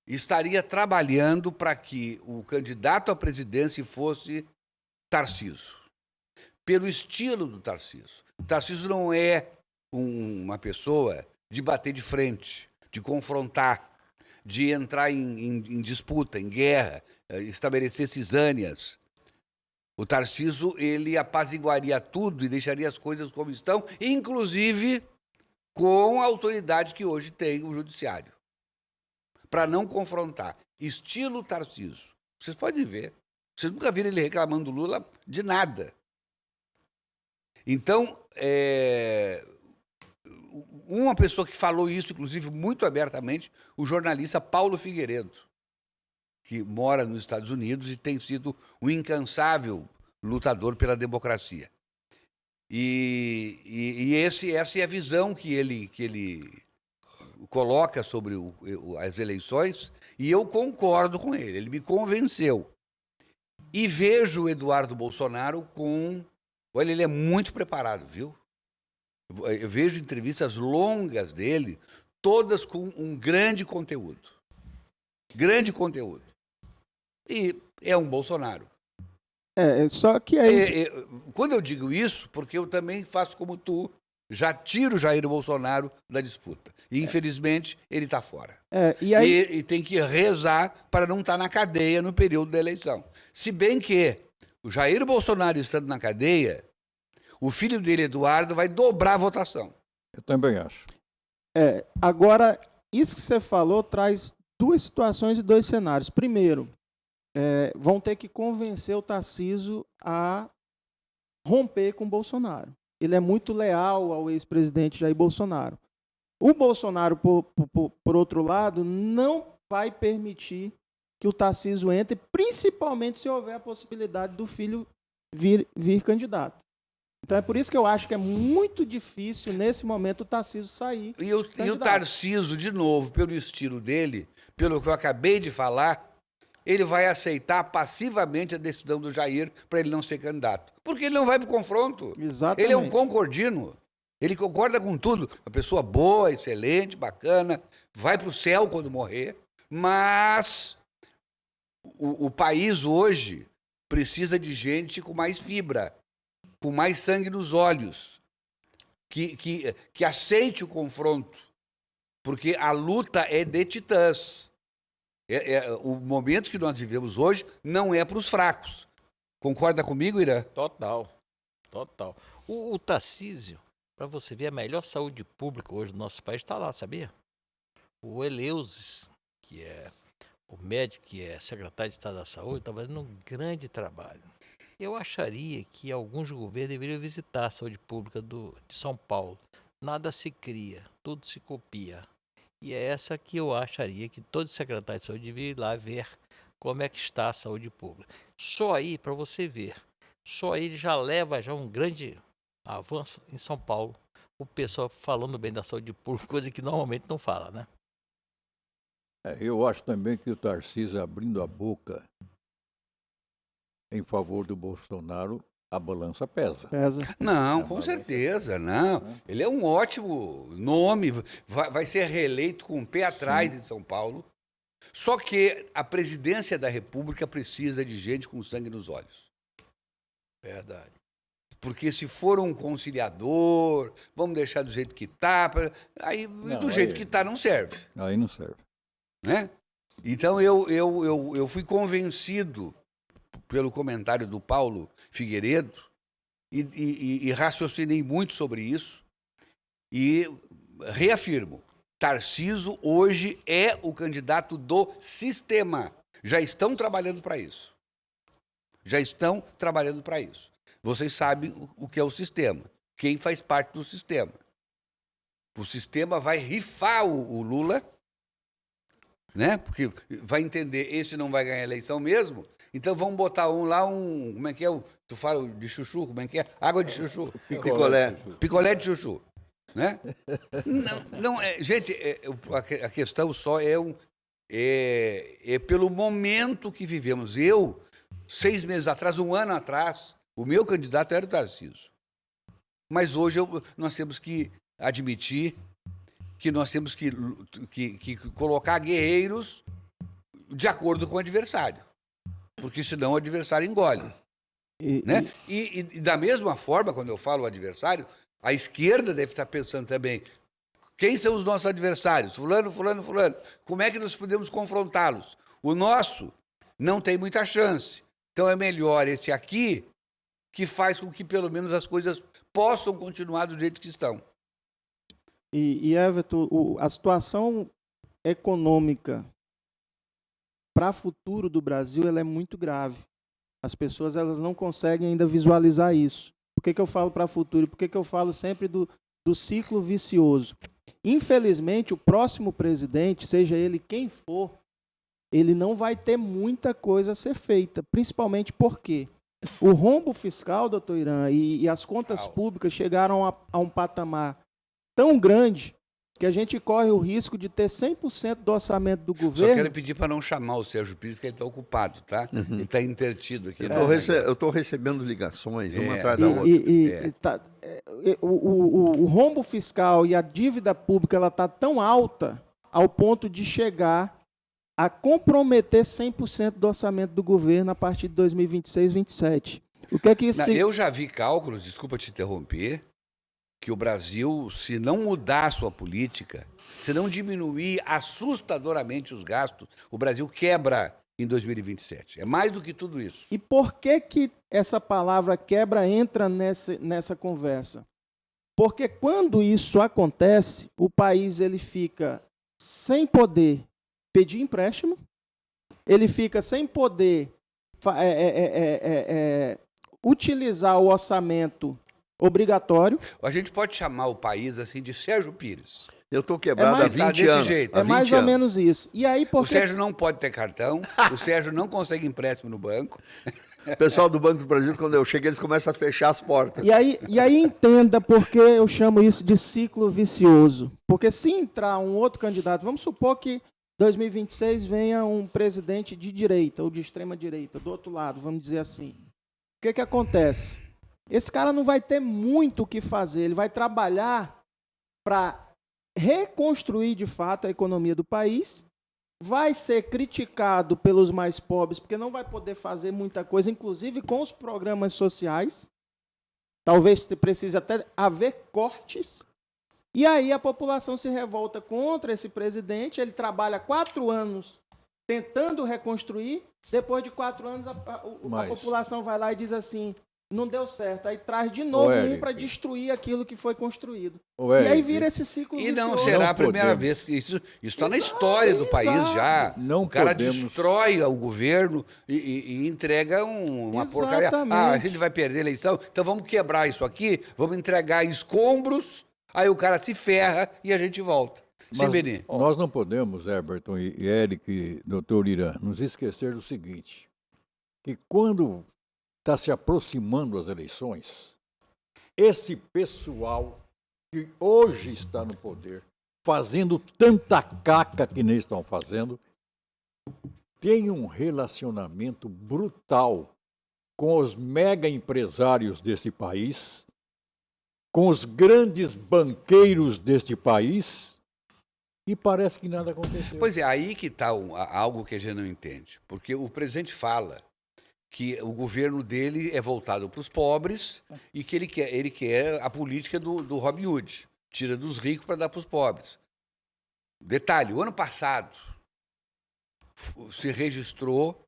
estaria trabalhando para que o candidato à presidência fosse Tarcísio, pelo estilo do Tarcísio. Tarcísio não é uma pessoa de bater de frente, de confrontar, de entrar em disputa, em guerra, estabelecer cisâneas. O Tarcísio, ele apaziguaria tudo e deixaria as coisas como estão, inclusive com a autoridade que hoje tem o judiciário, para não confrontar. Estilo Tarcísio. Vocês podem ver. Vocês nunca viram ele reclamando do Lula de nada. Então, uma pessoa que falou isso, inclusive, muito abertamente, o jornalista Paulo Figueiredo, que mora nos Estados Unidos e tem sido um incansável lutador pela democracia. E essa é a visão que ele coloca sobre as eleições, e eu concordo com ele. Ele me convenceu. E vejo o Eduardo Bolsonaro com... Olha, ele é muito preparado, viu? Eu vejo entrevistas longas dele, todas com um grande conteúdo. Grande conteúdo. E é um Bolsonaro. Só que é isso. Quando eu digo isso, porque eu também faço como tu, já tiro Jair Bolsonaro da disputa. E, infelizmente, ele está fora. E tem que rezar para não estar na cadeia no período da eleição. Se bem que o Jair Bolsonaro estando na cadeia, o filho dele, Eduardo, vai dobrar a votação. Eu também acho. Agora, isso que você falou traz duas situações e dois cenários. Primeiro, vão ter que convencer o Tarcísio a romper com o Bolsonaro. Ele é muito leal ao ex-presidente Jair Bolsonaro. O Bolsonaro, por outro lado, não vai permitir que o Tarcísio entre, principalmente se houver a possibilidade do filho vir candidato. Então é por isso que eu acho que é muito difícil, nesse momento, o Tarcísio sair. E o Tarcísio, de novo, pelo estilo dele, pelo que eu acabei de falar, ele vai aceitar passivamente a decisão do Jair para ele não ser candidato. Porque ele não vai para o confronto. Exatamente. Ele é um concordino. Ele concorda com tudo. Uma pessoa boa, excelente, bacana, vai para o céu quando morrer. Mas o país hoje precisa de gente com mais fibra, com mais sangue nos olhos, que aceite o confronto. Porque a luta é de titãs. O momento que nós vivemos hoje não é para os fracos. Concorda comigo, Irã? Total. O Tarcísio, para você ver, a melhor saúde pública hoje do nosso país está lá, sabia? O Eleusis, que é o médico, que é secretário de Estado da Saúde, está fazendo um grande trabalho. Eu acharia que alguns governos deveriam visitar a saúde pública de São Paulo. Nada se cria, tudo se copia. E é essa que eu acharia que todo secretário de saúde devia ir lá ver como é que está a saúde pública. Só aí, para você ver, só aí já leva um grande avanço em São Paulo. O pessoal falando bem da saúde pública, coisa que normalmente não fala, né? Eu acho também que o Tarcísio abrindo a boca em favor do Bolsonaro, a balança pesa. Não, com certeza, não. Ele é um ótimo nome, vai ser reeleito com o pé atrás em São Paulo. Só que a presidência da República precisa de gente com sangue nos olhos. Verdade. Porque se for um conciliador, vamos deixar do jeito que está, aí do jeito que está não serve. Aí não serve. Né? Então eu fui convencido pelo comentário do Paulo Figueiredo e raciocinei muito sobre isso e reafirmo, Tarcísio hoje é o candidato do sistema. Já estão trabalhando para isso. Vocês sabem o que é o sistema, quem faz parte do sistema. O sistema vai rifar o Lula, né? Porque vai entender, esse não vai ganhar a eleição mesmo, então vamos botar como é que é? Tu fala de chuchu, como é que é? Água de chuchu. Picolé de chuchu. Né? Não, gente, a questão só é pelo momento que vivemos. 6 meses atrás, 1 ano atrás, o meu candidato era o Tarcísio. Mas hoje nós temos que admitir que nós temos que colocar guerreiros de acordo com o adversário. Porque senão o adversário engole. Né? E da mesma forma, quando eu falo adversário, a esquerda deve estar pensando também, quem são os nossos adversários? Fulano. Como é que nós podemos confrontá-los? O nosso não tem muita chance. Então é melhor esse aqui, que faz com que pelo menos as coisas possam continuar do jeito que estão. E Everton, a situação econômica para o futuro do Brasil ela é muito grave. As pessoas elas não conseguem ainda visualizar isso. Por que eu falo para o futuro? Por que eu falo sempre do ciclo vicioso? Infelizmente, o próximo presidente, seja ele quem for, ele não vai ter muita coisa a ser feita, principalmente porque o rombo fiscal, doutor Irã, e as contas públicas chegaram a um patamar tão grande que a gente corre o risco de ter 100% do orçamento do governo. Só quero pedir para não chamar o Sérgio Pires, que ele está ocupado, tá? Ele está intertido aqui. Eu estou recebendo ligações, uma atrás da outra. O rombo fiscal e a dívida pública ela está tão alta ao ponto de chegar a comprometer 100% do orçamento do governo a partir de 2026, 2027. O que é que isso... Eu já vi cálculos, desculpa te interromper, que o Brasil, se não mudar a sua política, se não diminuir assustadoramente os gastos, o Brasil quebra em 2027. É mais do que tudo isso. E por que essa palavra quebra entra nessa conversa? Porque quando isso acontece, o país ele fica sem poder pedir empréstimo, ele fica sem poder utilizar o orçamento obrigatório. A gente pode chamar o país assim de Sérgio Pires. Eu estou quebrado há 20 anos. Jeito. É mais ou menos isso. E aí, O Sérgio não pode ter cartão, o Sérgio não consegue empréstimo no banco. O pessoal do Banco do Brasil, quando eu chego, eles começam a fechar as portas. E aí entenda por que eu chamo isso de ciclo vicioso. Porque se entrar um outro candidato, vamos supor que 2026 venha um presidente de direita ou de extrema direita, do outro lado, vamos dizer assim. O que acontece? Esse cara não vai ter muito o que fazer, ele vai trabalhar para reconstruir de fato a economia do país, vai ser criticado pelos mais pobres, porque não vai poder fazer muita coisa, inclusive com os programas sociais. Talvez precise até haver cortes. E aí a população se revolta contra esse presidente, ele trabalha 4 anos tentando reconstruir, depois de 4 anos a população vai lá e diz assim, não deu certo, aí traz de novo para destruir aquilo que foi construído. E aí vira esse ciclo vicioso. E não será a primeira vez que isso está na história do país já. O cara destrói o governo e entrega uma porcaria. A gente vai perder a eleição, então vamos quebrar isso aqui, vamos entregar escombros, aí o cara se ferra e a gente volta. Mas nós não podemos, Everton e Eric e doutor Irã, nos esquecer do seguinte, que quando está se aproximando as eleições, esse pessoal que hoje está no poder, fazendo tanta caca que nem estão fazendo, tem um relacionamento brutal com os mega empresários desse país, com os grandes banqueiros deste país, e parece que nada aconteceu. Pois é, aí que está algo que a gente não entende. Porque o presidente fala que o governo dele é voltado para os pobres e que ele quer a política do Robin Hood. Tira dos ricos para dar para os pobres. Detalhe, o ano passado se registrou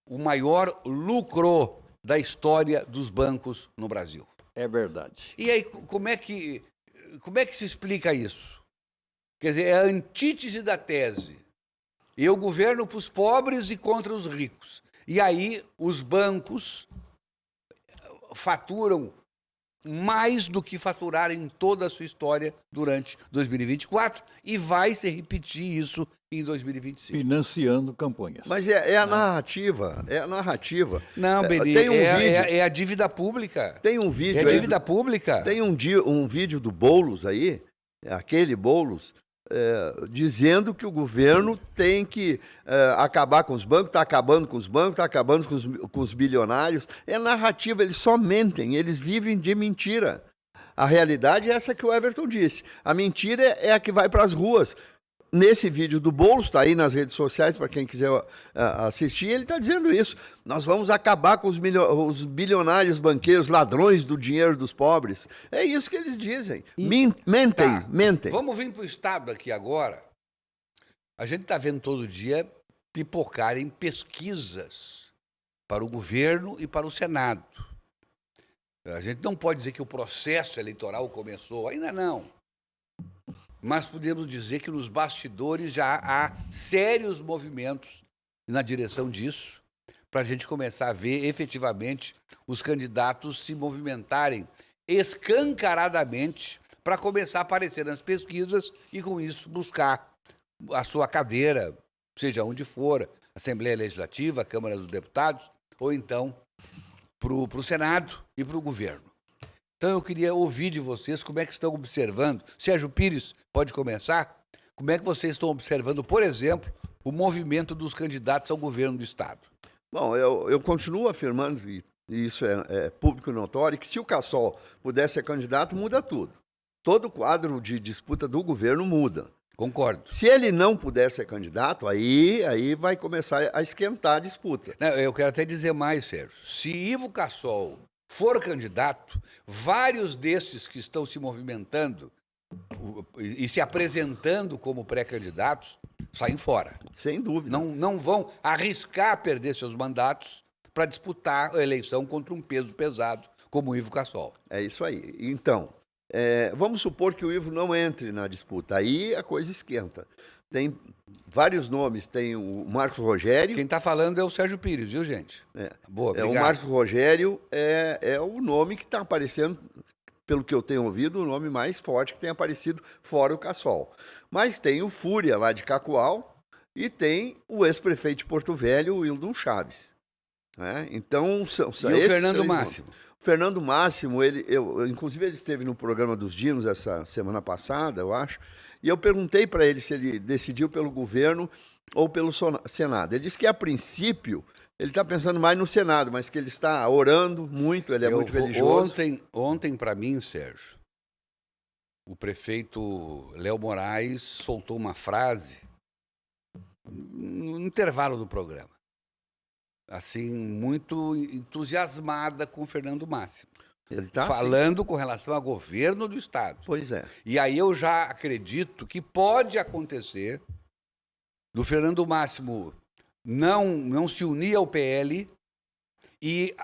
o maior lucro da história dos bancos no Brasil. É verdade. E aí, como é que se explica isso? Quer dizer, é a antítese da tese. Eu governo para os pobres e contra os ricos. E aí os bancos faturam mais do que faturaram em toda a sua história durante 2024 e vai se repetir isso em 2025. Financiando campanhas. Mas é a narrativa, Não, Beni, Tem um vídeo, é a dívida pública. tem um vídeo É a aí, dívida pública. tem um vídeo do Boulos aí, aquele Boulos, dizendo que o governo tem que acabar com os bancos, está acabando com os bancos, está acabando com os bilionários. É narrativa, eles só mentem, eles vivem de mentira. A realidade é essa que o Everton disse. A mentira é a que vai para as ruas. Nesse vídeo do Boulos, está aí nas redes sociais, para quem quiser assistir, ele está dizendo isso. Nós vamos acabar com os bilionários banqueiros, ladrões do dinheiro dos pobres. É isso que eles dizem. Mentem, Tá. mentem. Vamos vir para o Estado aqui agora. A gente está vendo todo dia pipocarem pesquisas para o governo e para o Senado. A gente não pode dizer que o processo eleitoral começou, ainda não. Mas podemos dizer que nos bastidores já há sérios movimentos na direção disso, para a gente começar a ver efetivamente os candidatos se movimentarem escancaradamente para começar a aparecer nas pesquisas e, com isso, buscar a sua cadeira, seja onde for, Assembleia Legislativa, Câmara dos Deputados, ou então para o Senado e para o governo. Então eu queria ouvir de vocês como é que estão observando. Sérgio Pires, pode começar? Como é que vocês estão observando, por exemplo, o movimento dos candidatos ao governo do Estado? Bom, eu continuo afirmando, e isso é público notório, que se o Cassol pudesse ser candidato, muda tudo. Todo o quadro de disputa do governo muda. Concordo. Se ele não puder ser candidato, aí vai começar a esquentar a disputa. Não, eu quero até dizer mais, Sérgio. Se Ivo Cassol for candidato, vários desses que estão se movimentando e se apresentando como pré-candidatos saem fora. Sem dúvida. Não vão arriscar perder seus mandatos para disputar a eleição contra um peso pesado como o Ivo Cassol. É isso aí. Então, vamos supor que o Ivo não entre na disputa. Aí a coisa esquenta. Tem vários nomes. Tem o Marcos Rogério. Quem está falando é o Sérgio Pires, viu, gente? Boa, obrigado. O Marcos Rogério é o nome que está aparecendo, pelo que eu tenho ouvido, o nome mais forte que tem aparecido fora o Cassol. Mas tem o Fúria, lá de Cacoal, e tem o ex-prefeito de Porto Velho, o Wildon Chaves. Então, são e o Fernando Máximo? O Fernando Máximo, inclusive ele esteve no programa dos Dinos essa semana passada, eu acho, e eu perguntei para ele se ele decidiu pelo governo ou pelo Senado. Ele disse que, a princípio, ele está pensando mais no Senado, mas que ele está orando muito, ele é muito religioso. Ontem para mim, Sérgio, o prefeito Léo Moraes soltou uma frase no intervalo do programa, assim, muito entusiasmada com o Fernando Máximo. Ele tá falando com relação ao governo do Estado. Pois é. E aí eu já acredito que pode acontecer do Fernando Máximo não se unir ao PL e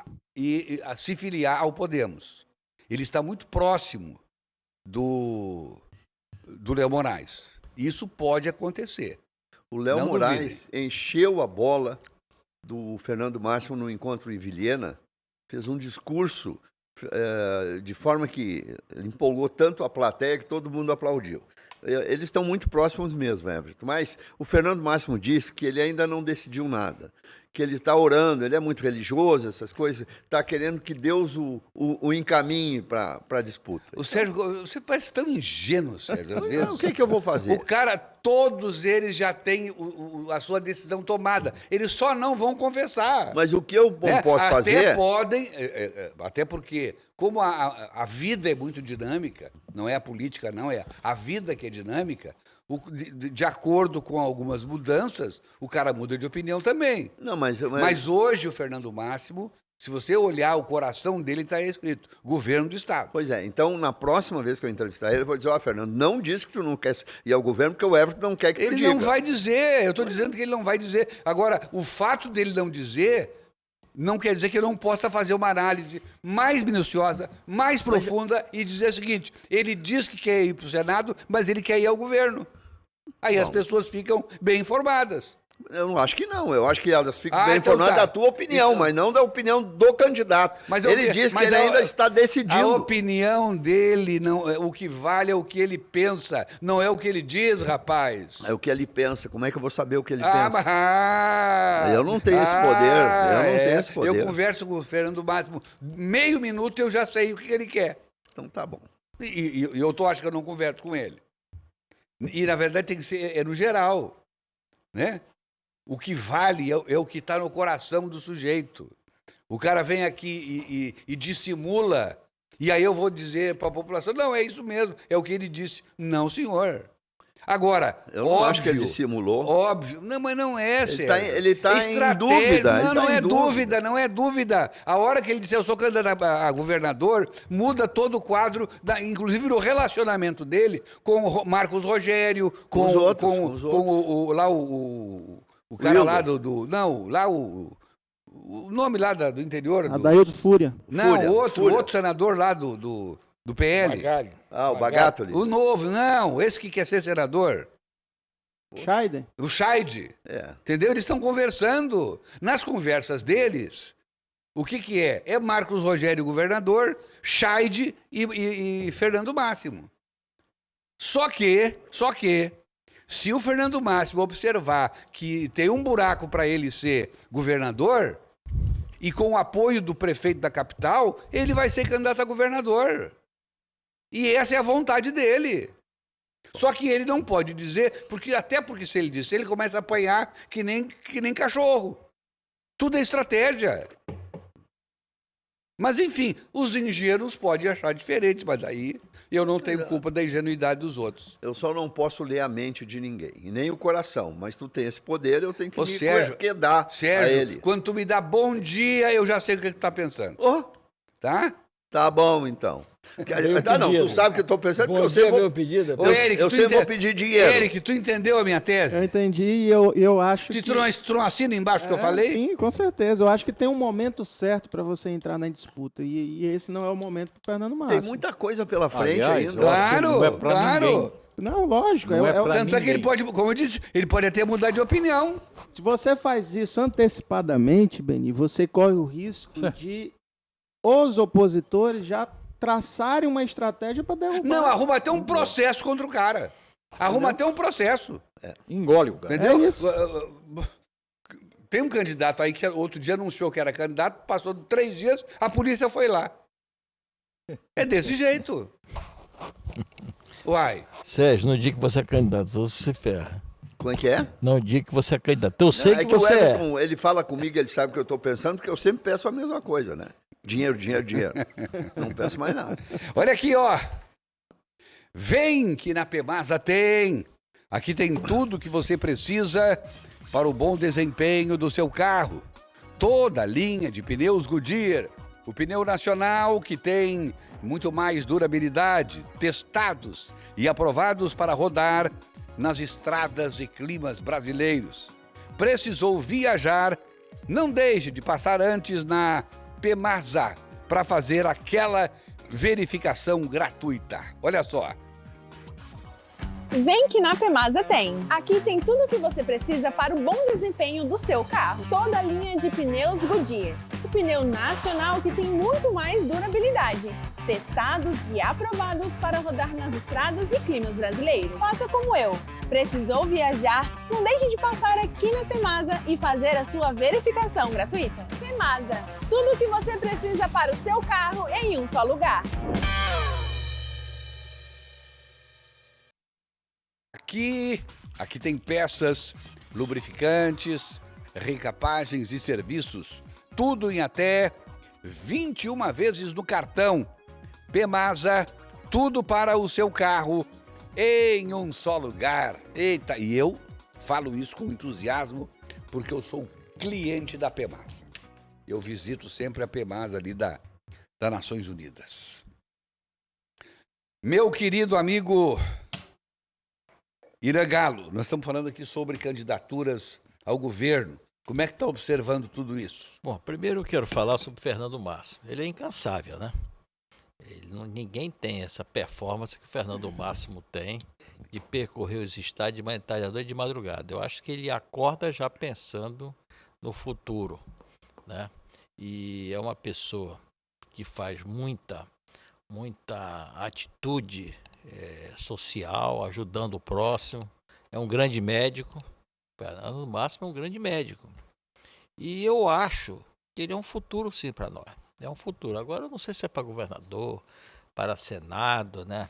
se filiar ao Podemos. Ele está muito próximo do Léo Moraes. Isso pode acontecer. O Léo Moraes encheu a bola do Fernando Máximo no encontro em Vilhena, fez um discurso de forma que ele empolgou tanto a plateia que todo mundo aplaudiu. Eles estão muito próximos mesmo, Everton. Mas o Fernando Máximo disse que ele ainda não decidiu nada, que ele está orando, ele é muito religioso, essas coisas, está querendo que Deus o encaminhe para a disputa. O Sérgio, você parece tão ingênuo, Sérgio, às vezes. O que eu vou fazer? O cara, todos eles já têm a sua decisão tomada. Eles só não vão confessar. Mas o que eu posso fazer... Até podem, até porque, como a vida é muito dinâmica, não é a política, não, é a vida que é dinâmica, de acordo com algumas mudanças, o cara muda de opinião também. Não, mas Mas hoje o Fernando Máximo, se você olhar o coração dele, está escrito governo do Estado. Pois é, então na próxima vez que eu entrevistar ele, eu vou dizer, Fernando, não diz que tu não quer ir ao governo, porque o Everton não quer que tu Ele diga. não vai dizer, eu estou dizendo que ele não vai dizer. Agora, o fato dele não dizer não quer dizer que eu não possa fazer uma análise mais minuciosa, mais profunda e dizer o seguinte, ele diz que quer ir para o Senado, mas ele quer ir ao governo. Aí as pessoas ficam bem informadas. Eu não acho que não, eu acho que elas ficam bem então informadas tá. da tua opinião, Então. mas não da opinião do candidato. Mas ele diz que mas ele ainda está A decidindo. opinião dele, não, o que vale é o que ele pensa, não é o que ele diz, rapaz. É o que ele pensa, como é que eu vou saber o que ele Ah, pensa? mas... Eu não tenho esse poder, eu não tenho esse poder. Eu converso com o Fernando Máximo meio minuto e eu já sei o que ele quer. Então tá bom. E eu acho que eu não converso com ele. E, na verdade, tem que ser no geral, né? O que vale é o que está no coração do sujeito. O cara vem aqui e dissimula, e aí eu vou dizer para a população, não, é isso mesmo, é o que ele disse. Não, senhor. Agora, Eu não acho que ele dissimulou. Óbvio. Não, mas não é, Sérgio. Ele tá em Estratégia. dúvida. Não, ele tá não em é dúvida, não é dúvida. A hora que ele disser eu sou candidato a governador, muda todo o quadro, inclusive no relacionamento dele com o Marcos Rogério, com os outros, com com os outros. o cara lá Wilber. não, lá o nome lá do interior. Adaildo Fúria. Não, Fúria, outro Fúria. senador lá do PL. Magalho. Ah, o Bagatoli. O novo, não, esse que quer ser senador. Scheider. O Scheid. É. Entendeu? Eles estão conversando. Nas conversas deles, o que é? É Marcos Rogério, governador, Scheid e Fernando Máximo. Só que, se o Fernando Máximo observar que tem um buraco para ele ser governador, e com o apoio do prefeito da capital, ele vai ser candidato a governador. E essa é a vontade dele. Só que ele não pode dizer, até porque se ele disser, ele começa a apanhar que nem cachorro. Tudo é estratégia. Mas, enfim, os ingênuos podem achar diferente, mas aí eu não tenho culpa da ingenuidade dos outros. Eu só não posso ler a mente de ninguém, e nem o coração. Mas tu tem esse poder, eu tenho que Ô, me Sérgio, quedar a ele. quando tu me dá bom dia, eu já sei o que tu tá pensando. Oh, Tá? tá bom, então. Meu Não, pedido. tu sabe o que eu estou pensando, Bom porque eu dia, sempre meu vou, pedido. Ô, Eric, eu tu sempre vou pedir dinheiro. Eric, tu entendeu a minha tese? Eu entendi e eu acho que... Tu não assina embaixo que eu falei? Sim, com certeza. Eu acho que tem um momento certo para você entrar na disputa. E esse não é o momento para Fernando Máximo. Tem muita coisa pela frente Aliás, ainda. eu acho que não é pra Claro. ninguém. Não, lógico. Não é pra Tanto é que ele ninguém. pode, como eu disse, ele pode até mudar de opinião. Se você faz isso antecipadamente, Beni, você corre o risco de os opositores já traçarem uma estratégia para derrubar. Não, arruma até um processo contra o cara. Arruma até um processo. Engole o cara. Entendeu? É isso. Tem um candidato aí que outro dia anunciou que era candidato, passou 3 dias, a polícia foi lá. É desse jeito. Uai. Sérgio, no dia que você é candidato, você se ferra. Como é que é? No dia que você é candidato. Eu sei que o você é. Everton, ele fala comigo, ele sabe o que eu estou pensando, porque eu sempre peço a mesma coisa, né? Dinheiro, dinheiro, dinheiro. Não peço mais nada. Olha aqui, ó. Vem que na Pemasa tem. Aqui tem tudo que você precisa para o bom desempenho do seu carro. Toda a linha de pneus Goodyear. O pneu nacional que tem muito mais durabilidade, testados e aprovados para rodar nas estradas e climas brasileiros. Precisou viajar? Não deixe de passar antes na Pemasa para fazer aquela verificação gratuita. Olha só. Vem que na Pemasa tem. Aqui tem tudo o que você precisa para o bom desempenho do seu carro. Toda a linha de pneus Goodyear. O pneu nacional que tem muito mais durabilidade. Testados e aprovados para rodar nas estradas e climas brasileiros. Faça como eu. Precisou viajar? Não deixe de passar aqui na Pemasa e fazer a sua verificação gratuita. Pemasa. Tudo o que você precisa para o seu carro em um só lugar. Aqui tem peças, lubrificantes, recapagens e serviços. Tudo em até 21 vezes no cartão. Pemasa, tudo para o seu carro em um só lugar. Eita, e eu falo isso com entusiasmo porque eu sou cliente da PEMASA. Eu visito sempre a PEMASA ali da Nações Unidas. Meu querido amigo Irã Galo, nós estamos falando aqui sobre candidaturas ao governo. Como é que está observando tudo isso? Bom, primeiro eu quero falar sobre o Fernando Máximo. Ele é incansável, né? Ninguém tem essa performance que o Fernando Máximo tem de percorrer os estádios de manhã, tarde, à noite, de madrugada. Eu acho que ele acorda já pensando no futuro, né? E é uma pessoa que faz muita atitude social, ajudando o próximo. É um grande médico. Fernando Máximo é um grande médico. E eu acho que ele é um futuro, sim, para nós. É um futuro. Agora, eu não sei se é para governador, para Senado, né?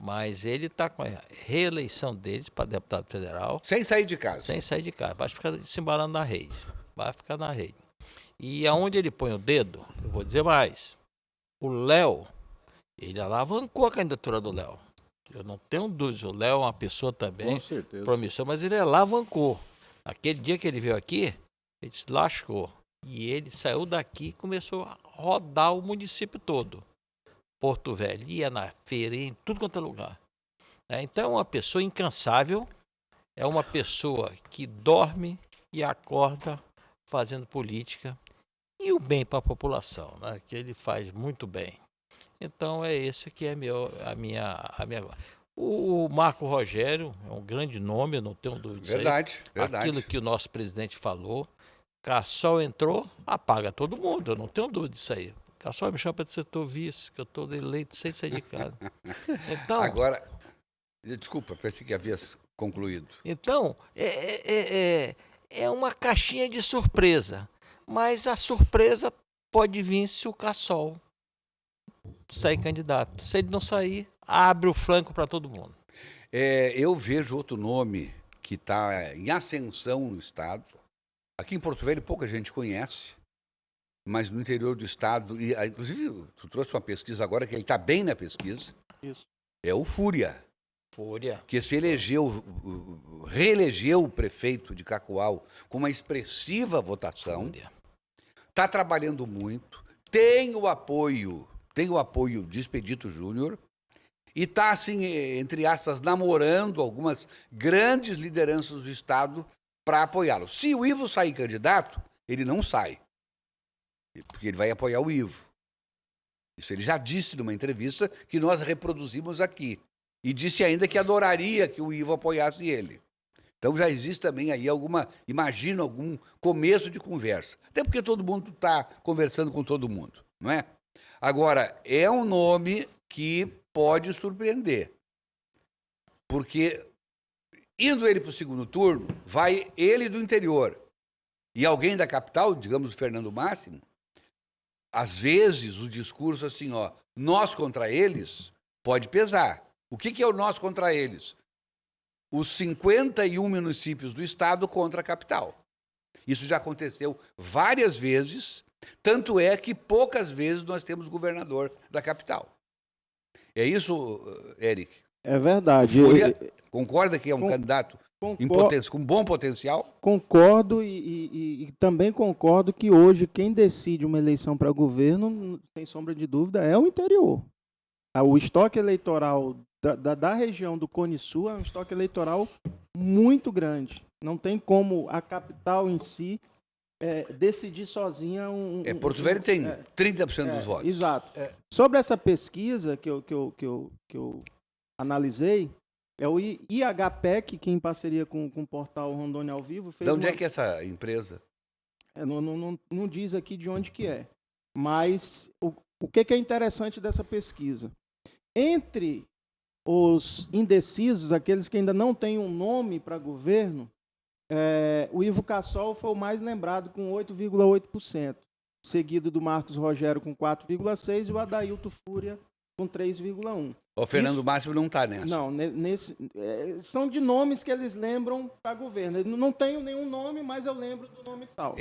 Mas ele está com a reeleição dele para deputado federal. Sem sair de casa. Sem sair de casa. Vai ficar se embalando na rede. Vai ficar na rede. E aonde ele põe o dedo, eu vou dizer mais. O Léo, ele alavancou a candidatura do Léo. Eu não tenho dúvida. O Léo é uma pessoa também promissora, mas ele alavancou. Aquele dia que ele veio aqui, ele se lascou. E ele saiu daqui e começou a rodar o município todo. Porto Velho, ia na feira, em tudo quanto é lugar. Então é uma pessoa incansável, é uma pessoa que dorme e acorda fazendo política e o bem para a população, né? Que ele faz muito bem. Então é esse que é a minha. O Marco Rogério é um grande nome, eu não tenho dúvida disso. Verdade. Aquilo que o nosso presidente falou, Cassol entrou, apaga todo mundo, eu não tenho dúvida disso aí. Cassol me chama para dizer que eu vice, que eu estou eleito sem sair de casa. Então, agora, desculpa, pensei que havias concluído. Então, é uma caixinha de surpresa, mas a surpresa pode vir se o Cassol sair candidato. Se ele não sair, abre o flanco para todo mundo. Eu vejo outro nome que está em ascensão no estado. Aqui em Porto Velho pouca gente conhece, mas no interior do estado, e inclusive tu trouxe uma pesquisa agora que ele está bem na pesquisa. Isso. É o Fúria. Fúria. Que se reelegeu o prefeito de Cacoal com uma expressiva votação. Está trabalhando muito, tem o apoio de Expedito Júnior e está, assim, entre aspas, namorando algumas grandes lideranças do estado para apoiá-lo. Se o Ivo sair candidato, ele não sai, porque ele vai apoiar o Ivo. Isso ele já disse numa entrevista que nós reproduzimos aqui. E disse ainda que adoraria que o Ivo apoiasse ele. Então já existe também aí imagino algum começo de conversa. Até porque todo mundo está conversando com todo mundo, não é? Agora, é um nome que pode surpreender. Porque, indo ele para o segundo turno, vai ele do interior e alguém da capital, digamos o Fernando Máximo, às vezes o discurso assim, nós contra eles, pode pesar. O que é o nós contra eles? Os 51 municípios do estado contra a capital. Isso já aconteceu várias vezes, tanto é que poucas vezes nós temos governador da capital. É isso, Eric? É verdade. Fúria, concorda que é um candidato com bom potencial? Concordo e também concordo que hoje quem decide uma eleição para governo, sem sombra de dúvida, é o interior. O estoque eleitoral da região do Cone Sul é um estoque eleitoral muito grande. Não tem como a capital em si decidir sozinha Porto Velho tem 30% dos votos. Exato. Sobre essa pesquisa que eu analisei, é o IHPEC, que em parceria com o portal Rondônia ao Vivo fez. De onde é que é essa empresa? Não diz aqui de onde que é. Mas o que é interessante dessa pesquisa? Entre os indecisos, aqueles que ainda não têm um nome para governo, o Ivo Cassol foi o mais lembrado com 8,8%, seguido do Marcos Rogério com 4,6% e o Adailto Fúria com 3,1%. O Fernando Máximo não está nessa. Não, são de nomes que eles lembram para governo. Eu não tenho nenhum nome, mas eu lembro do nome tal.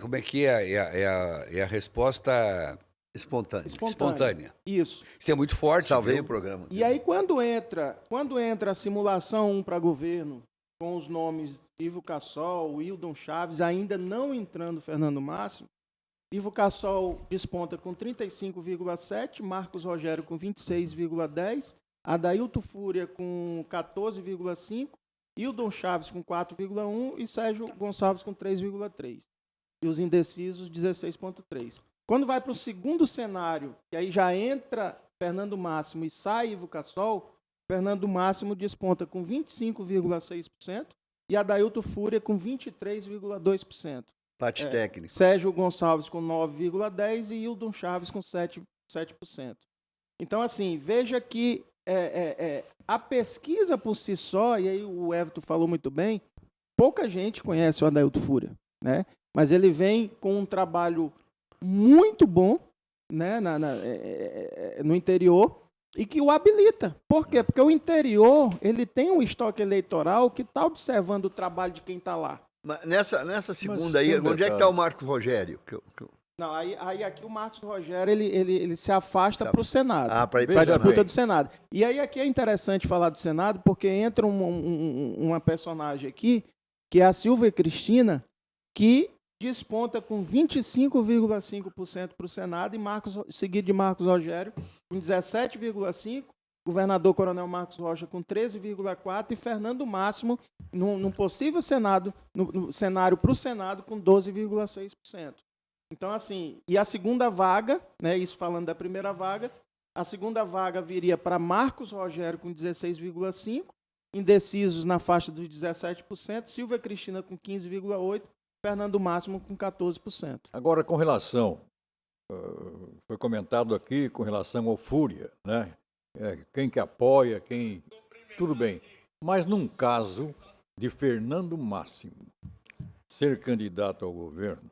Como é que é? É a resposta Espontânea. Isso. Isso é muito forte. Salvei viu? o programa. E aí, quando entra a simulação 1 para governo, com os nomes Ivo Cassol, Wildon Chaves, ainda não entrando Fernando Máximo, Ivo Cassol desponta com 35,7%, Marcos Rogério com 26,10%, Adailto Fúria com 14,5%, Wildon Chaves com 4,1% e Sérgio Gonçalves com 3,3%. E os indecisos, 16,3%. Quando vai para o segundo cenário, que aí já entra Fernando Máximo e sai Ivo Cassol, Fernando Máximo desponta com 25,6% e Adailto Fúria com 23,2%. Parte técnica. Sérgio Gonçalves com 9,10% e Wildon Chaves com 7%. Então, assim, veja que a pesquisa por si só, e aí o Everton falou muito bem, pouca gente conhece o Adailto Fúria, né? Mas ele vem com um trabalho muito bom, né, no interior e que o habilita. Por quê? Porque o interior ele tem um estoque eleitoral que está observando o trabalho de quem está lá. Mas nessa segunda Mas aí, tem um onde é que detalhe. está o Marcos Rogério? Não, aí aqui o Marcos Rogério ele se afasta para o Senado, para ir para a Veja disputa bem. do Senado. E aí aqui é interessante falar do Senado porque entra uma personagem aqui, que é a Silvia Cristina, que desponta com 25,5% para o Senado, e seguido de Marcos Rogério com 17,5%, governador Coronel Marcos Rocha com 13,4% e Fernando Máximo num possível Senado, no cenário para o Senado com 12,6%. Então, assim, e a segunda vaga, né, isso falando da primeira vaga, a segunda vaga viria para Marcos Rogério com 16,5%, indecisos na faixa dos 17%, Silvia Cristina com 15,8%, Fernando Máximo com 14%. Agora, com relação, foi comentado aqui com relação ao Fúria, né? Quem que apoia, quem... Tudo bem. Mas num caso de Fernando Máximo ser candidato ao governo,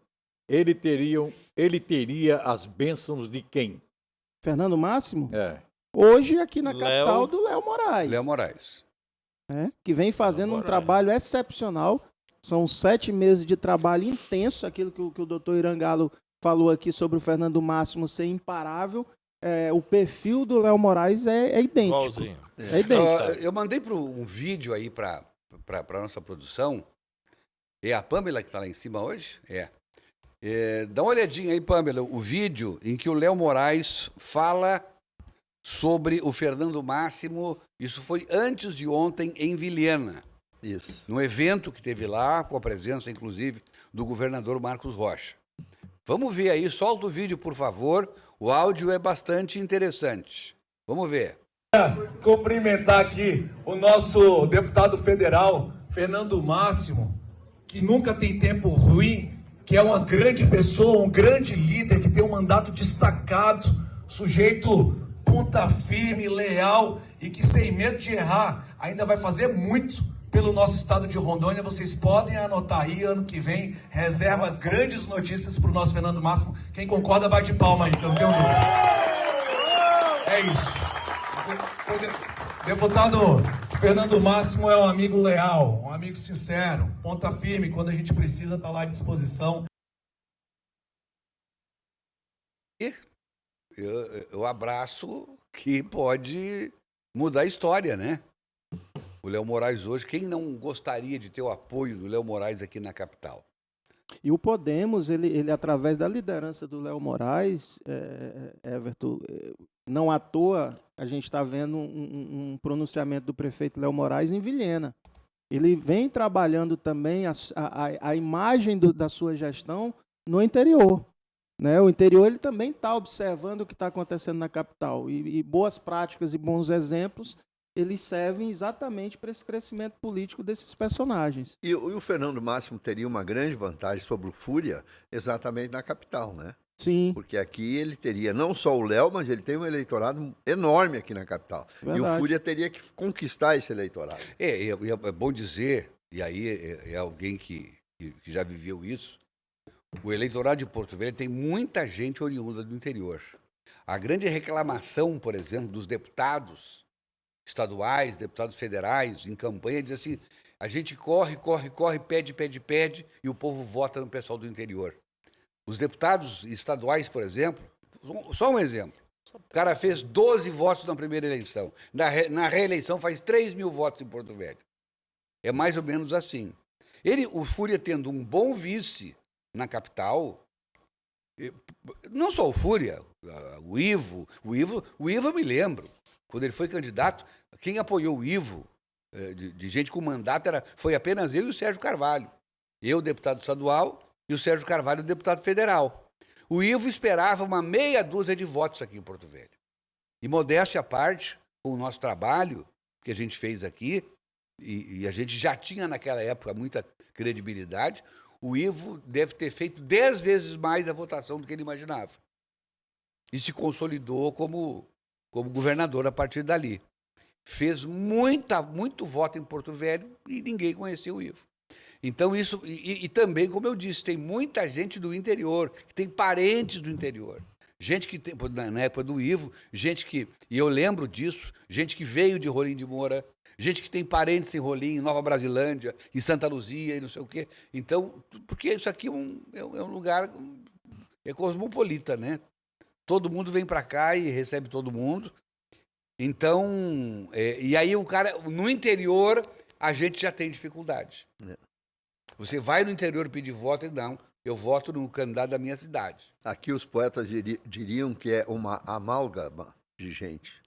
ele teria as bênçãos de quem? Fernando Máximo? Hoje aqui na capital do Léo Moraes. Léo Moraes. Que vem fazendo um trabalho excepcional. São 7 meses de trabalho intenso, aquilo que o doutor Irangalo falou aqui sobre o Fernando Máximo ser imparável. O perfil do Léo Moraes é idêntico. Igualzinho. É idêntico. Eu mandei um vídeo aí para nossa produção. É a Pâmela que está lá em cima hoje? Dá uma olhadinha aí, Pâmela, o vídeo em que o Léo Moraes fala sobre o Fernando Máximo. Isso foi antes de ontem em Vilhena. Isso. Num evento que teve lá, com a presença, inclusive, do governador Marcos Rocha. Vamos ver aí, solta o vídeo, por favor. O áudio é bastante interessante. Vamos ver. Cumprimentar aqui o nosso deputado federal, Fernando Máximo, que nunca tem tempo ruim, que é uma grande pessoa, um grande líder, que tem um mandato destacado, sujeito ponta firme, leal e que sem medo de errar ainda vai fazer muito pelo nosso estado de Rondônia. Vocês podem anotar aí, ano que vem, reserva grandes notícias para o nosso Fernando Máximo. Quem concorda, bate palma aí, que eu não tenho dúvida. É isso. Deputado Fernando Máximo é um amigo leal, um amigo sincero, ponta firme, quando a gente precisa, está lá à disposição. Eu abraço que pode mudar a história, né? O Léo Moraes hoje, quem não gostaria de ter o apoio do Léo Moraes aqui na capital? E o Podemos, ele através da liderança do Léo Moraes, Everton, não à toa a gente está vendo um pronunciamento do prefeito Léo Moraes em Vilhena. Ele vem trabalhando também a imagem da sua gestão no interior. Né? O interior ele também está observando o que está acontecendo na capital. E boas práticas e bons exemplos eles servem exatamente para esse crescimento político desses personagens. E o Fernando Máximo teria uma grande vantagem sobre o Fúria exatamente na capital, né? Sim. Porque aqui ele teria não só o Léo, mas ele tem um eleitorado enorme aqui na capital. Verdade. E o Fúria teria que conquistar esse eleitorado. É bom dizer, e aí é alguém que já viveu isso, o eleitorado de Porto Velho tem muita gente oriunda do interior. A grande reclamação, por exemplo, dos deputados estaduais, deputados federais, em campanha, diz assim, a gente corre, pede, e o povo vota no pessoal do interior. Os deputados estaduais, por exemplo, Só um exemplo. O cara fez 12 votos na primeira eleição. Na reeleição faz 3 mil votos em Porto Velho. É mais ou menos assim. O Fúria tendo um bom vice na capital, não só o Fúria, o Ivo eu me lembro, quando ele foi candidato, quem apoiou o Ivo, de gente com mandato, foi apenas eu e o Sérgio Carvalho. Eu, deputado estadual, e o Sérgio Carvalho, deputado federal. O Ivo esperava uma meia dúzia de votos aqui em Porto Velho. E modéstia à parte, com o nosso trabalho que a gente fez aqui, e a gente já tinha naquela época muita credibilidade, o Ivo deve ter feito 10 vezes mais a votação do que ele imaginava. E se consolidou como governador a partir dali. Fez muito voto em Porto Velho e ninguém conhecia o Ivo. Então isso, e também, como eu disse, tem muita gente do interior, que tem parentes do interior. Gente que tem, na época do Ivo, e eu lembro disso, gente que veio de Rolim de Moura, gente que tem parentes em Rolim, em Nova Brasilândia, em Santa Luzia e não sei o quê. Então, porque isso aqui é um lugar, é cosmopolita, né? Todo mundo vem para cá e recebe todo mundo. Então, e aí o cara, no interior, a gente já tem dificuldade. Você vai no interior pedir voto e não, eu voto no candidato da minha cidade. Aqui os poetas diriam que é uma amálgama de gente.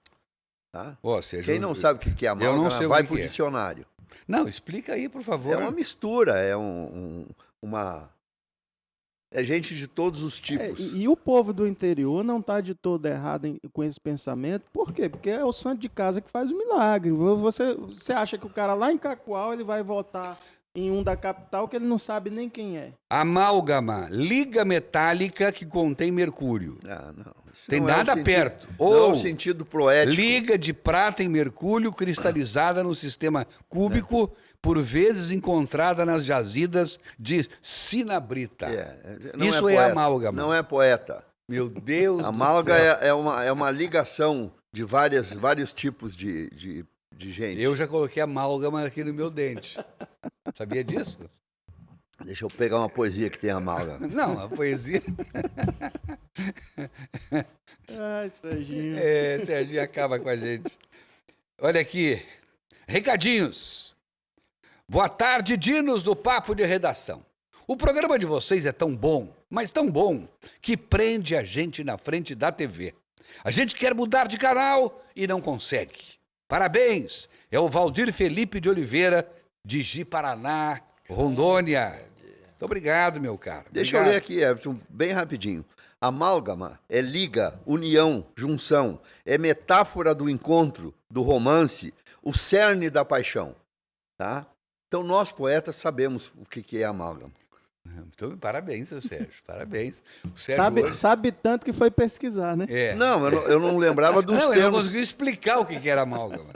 Tá? Quem não sabe o que é amálgama, vai para o dicionário. Não, explica aí, por favor. É uma mistura, é é gente de todos os tipos. E o povo do interior não está de todo errado com esse pensamento. Por quê? Porque é o santo de casa que faz o milagre. Você acha que o cara lá em Cacoal ele vai votar em um da capital que ele não sabe nem quem é? Amálgama, liga metálica que contém mercúrio. Não. Tem nada perto. Não é o sentido poético. Liga de prata em mercúrio cristalizada no sistema cúbico, por vezes encontrada nas jazidas de sinabrita. Isso é amálgama. Não é poeta. Meu Deus amálgama do céu. É uma ligação de vários tipos de gente. Eu já coloquei amálgama aqui no meu dente. Sabia disso? Deixa eu pegar uma poesia que tem amálgama. Não, a poesia... Ai, Serginho. Serginho acaba com a gente. Olha aqui. Recadinhos. Boa tarde, dinos do Papo de Redação. O programa de vocês é tão bom, mas tão bom, que prende a gente na frente da TV. A gente quer mudar de canal e não consegue. Parabéns! É o Valdir Felipe de Oliveira, de Ji-Paraná, Rondônia. Muito obrigado, meu caro. Deixa eu ler aqui, Everton, bem rapidinho. Amálgama é liga, união, junção. É metáfora do encontro, do romance, o cerne da paixão. Tá? Então, nós, poetas, sabemos o que é amálgama. Então, parabéns, seu Sérgio. Parabéns. O Sérgio sabe tanto que foi pesquisar, né? Não, eu não lembrava dos termos. Eu não consegui explicar o que era amálgama.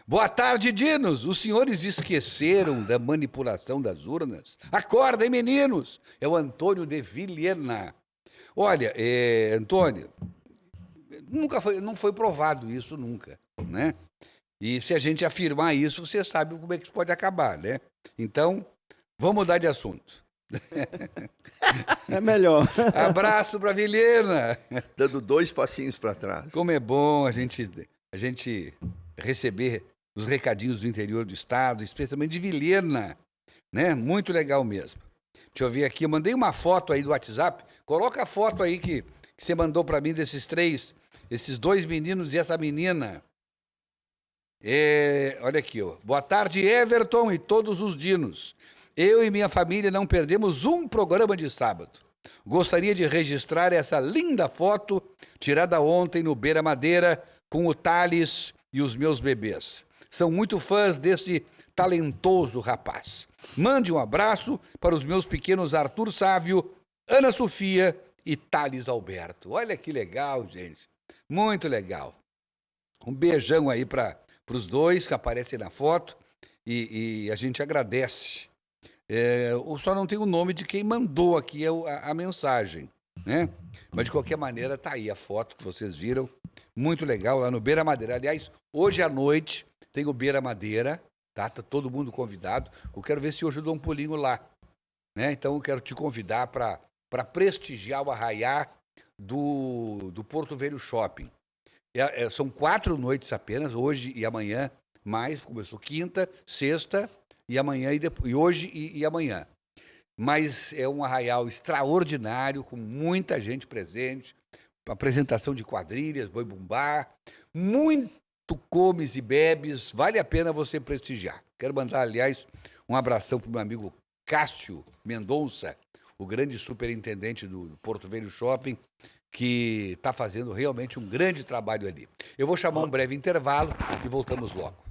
Boa tarde, dinos. Os senhores esqueceram da manipulação das urnas? Acordem, meninos. É o Antônio de Vilhena. Olha, Antônio, não foi provado isso nunca, né? E se a gente afirmar isso, você sabe como é que isso pode acabar, né? Então, vamos mudar de assunto. É melhor. Abraço para Vilhena. Dando 2 passinhos para trás. Como é bom a gente receber os recadinhos do interior do estado, especialmente de Vilhena, né? Muito legal mesmo. Deixa eu ver aqui, eu mandei uma foto aí do WhatsApp. Coloca a foto aí que você mandou para mim esses 2 meninos e essa menina. Olha aqui, ó. Boa tarde, Everton e todos os dinos. Eu e minha família não perdemos um programa de sábado. Gostaria de registrar essa linda foto tirada ontem no Beira Madeira com o Thales e os meus bebês. São muito fãs desse talentoso rapaz. Mande um abraço para os meus pequenos Arthur Sávio, Ana Sofia e Thales Alberto. Olha que legal, gente. Muito legal. Um beijão aí para os 2 que aparecem na foto e a gente agradece. Eu só não tenho o nome de quem mandou aqui a mensagem, né? Mas de qualquer maneira tá aí a foto que vocês viram. Muito legal lá no Beira Madeira. Aliás, hoje à noite tem o Beira Madeira, tá? Tá todo mundo convidado. Eu quero ver se hoje eu dou um pulinho lá, né? Então eu quero te convidar para prestigiar o arraiá do Porto Velho Shopping. São 4 noites apenas, hoje e amanhã, mais, começou quinta, sexta e amanhã e hoje e amanhã. Mas é um arraial extraordinário, com muita gente presente, apresentação de quadrilhas, boi bumbá, muito comes e bebes, vale a pena você prestigiar. Quero mandar, aliás, um abração para o meu amigo Cássio Mendonça, o grande superintendente do Porto Velho Shopping, que está fazendo realmente um grande trabalho ali. Eu vou chamar um breve intervalo e voltamos logo.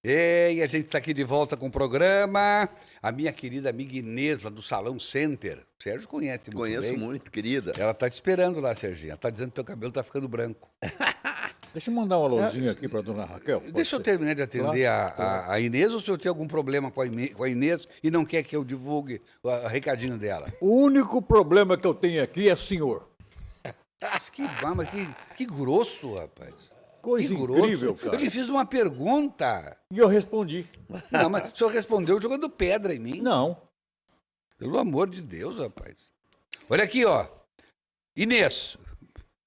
E a gente está aqui de volta com o programa. A minha querida amiga Inês, lá do Salão Center. O Sérgio conhece muito Conheço bem. muito, querida. Ela está te esperando lá, Serginho. Ela está dizendo que teu cabelo está ficando branco. Deixa eu mandar um alôzinho aqui para dona Raquel. pode Deixa eu ser? terminar de atender Claro. a Inês, ou se eu tenho algum problema com a Inês e não quer que eu divulgue o recadinho dela? O único problema que eu tenho aqui é o senhor. Mas que grosso, rapaz. Coisa Que grosso. incrível, cara. Eu lhe fiz uma pergunta. E eu respondi. Não, mas o senhor respondeu jogando pedra em mim. Não. Pelo amor de Deus, rapaz. Olha aqui, ó. Inês.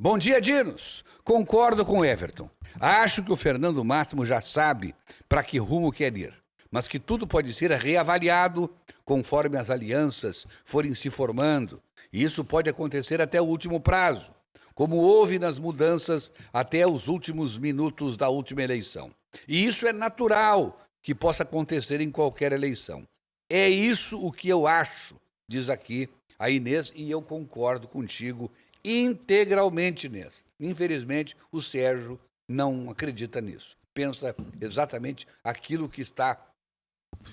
Bom dia, Dinos. Concordo com o Everton. Acho que o Fernando Máximo já sabe para que rumo quer ir, mas que tudo pode ser reavaliado conforme as alianças forem se formando. E isso pode acontecer até o último prazo, como houve nas mudanças até os últimos minutos da última eleição. E isso é natural que possa acontecer em qualquer eleição. É isso o que eu acho, diz aqui a Inês, e eu concordo contigo integralmente, Inês. Infelizmente, o Sérgio não acredita nisso. Pensa exatamente aquilo que está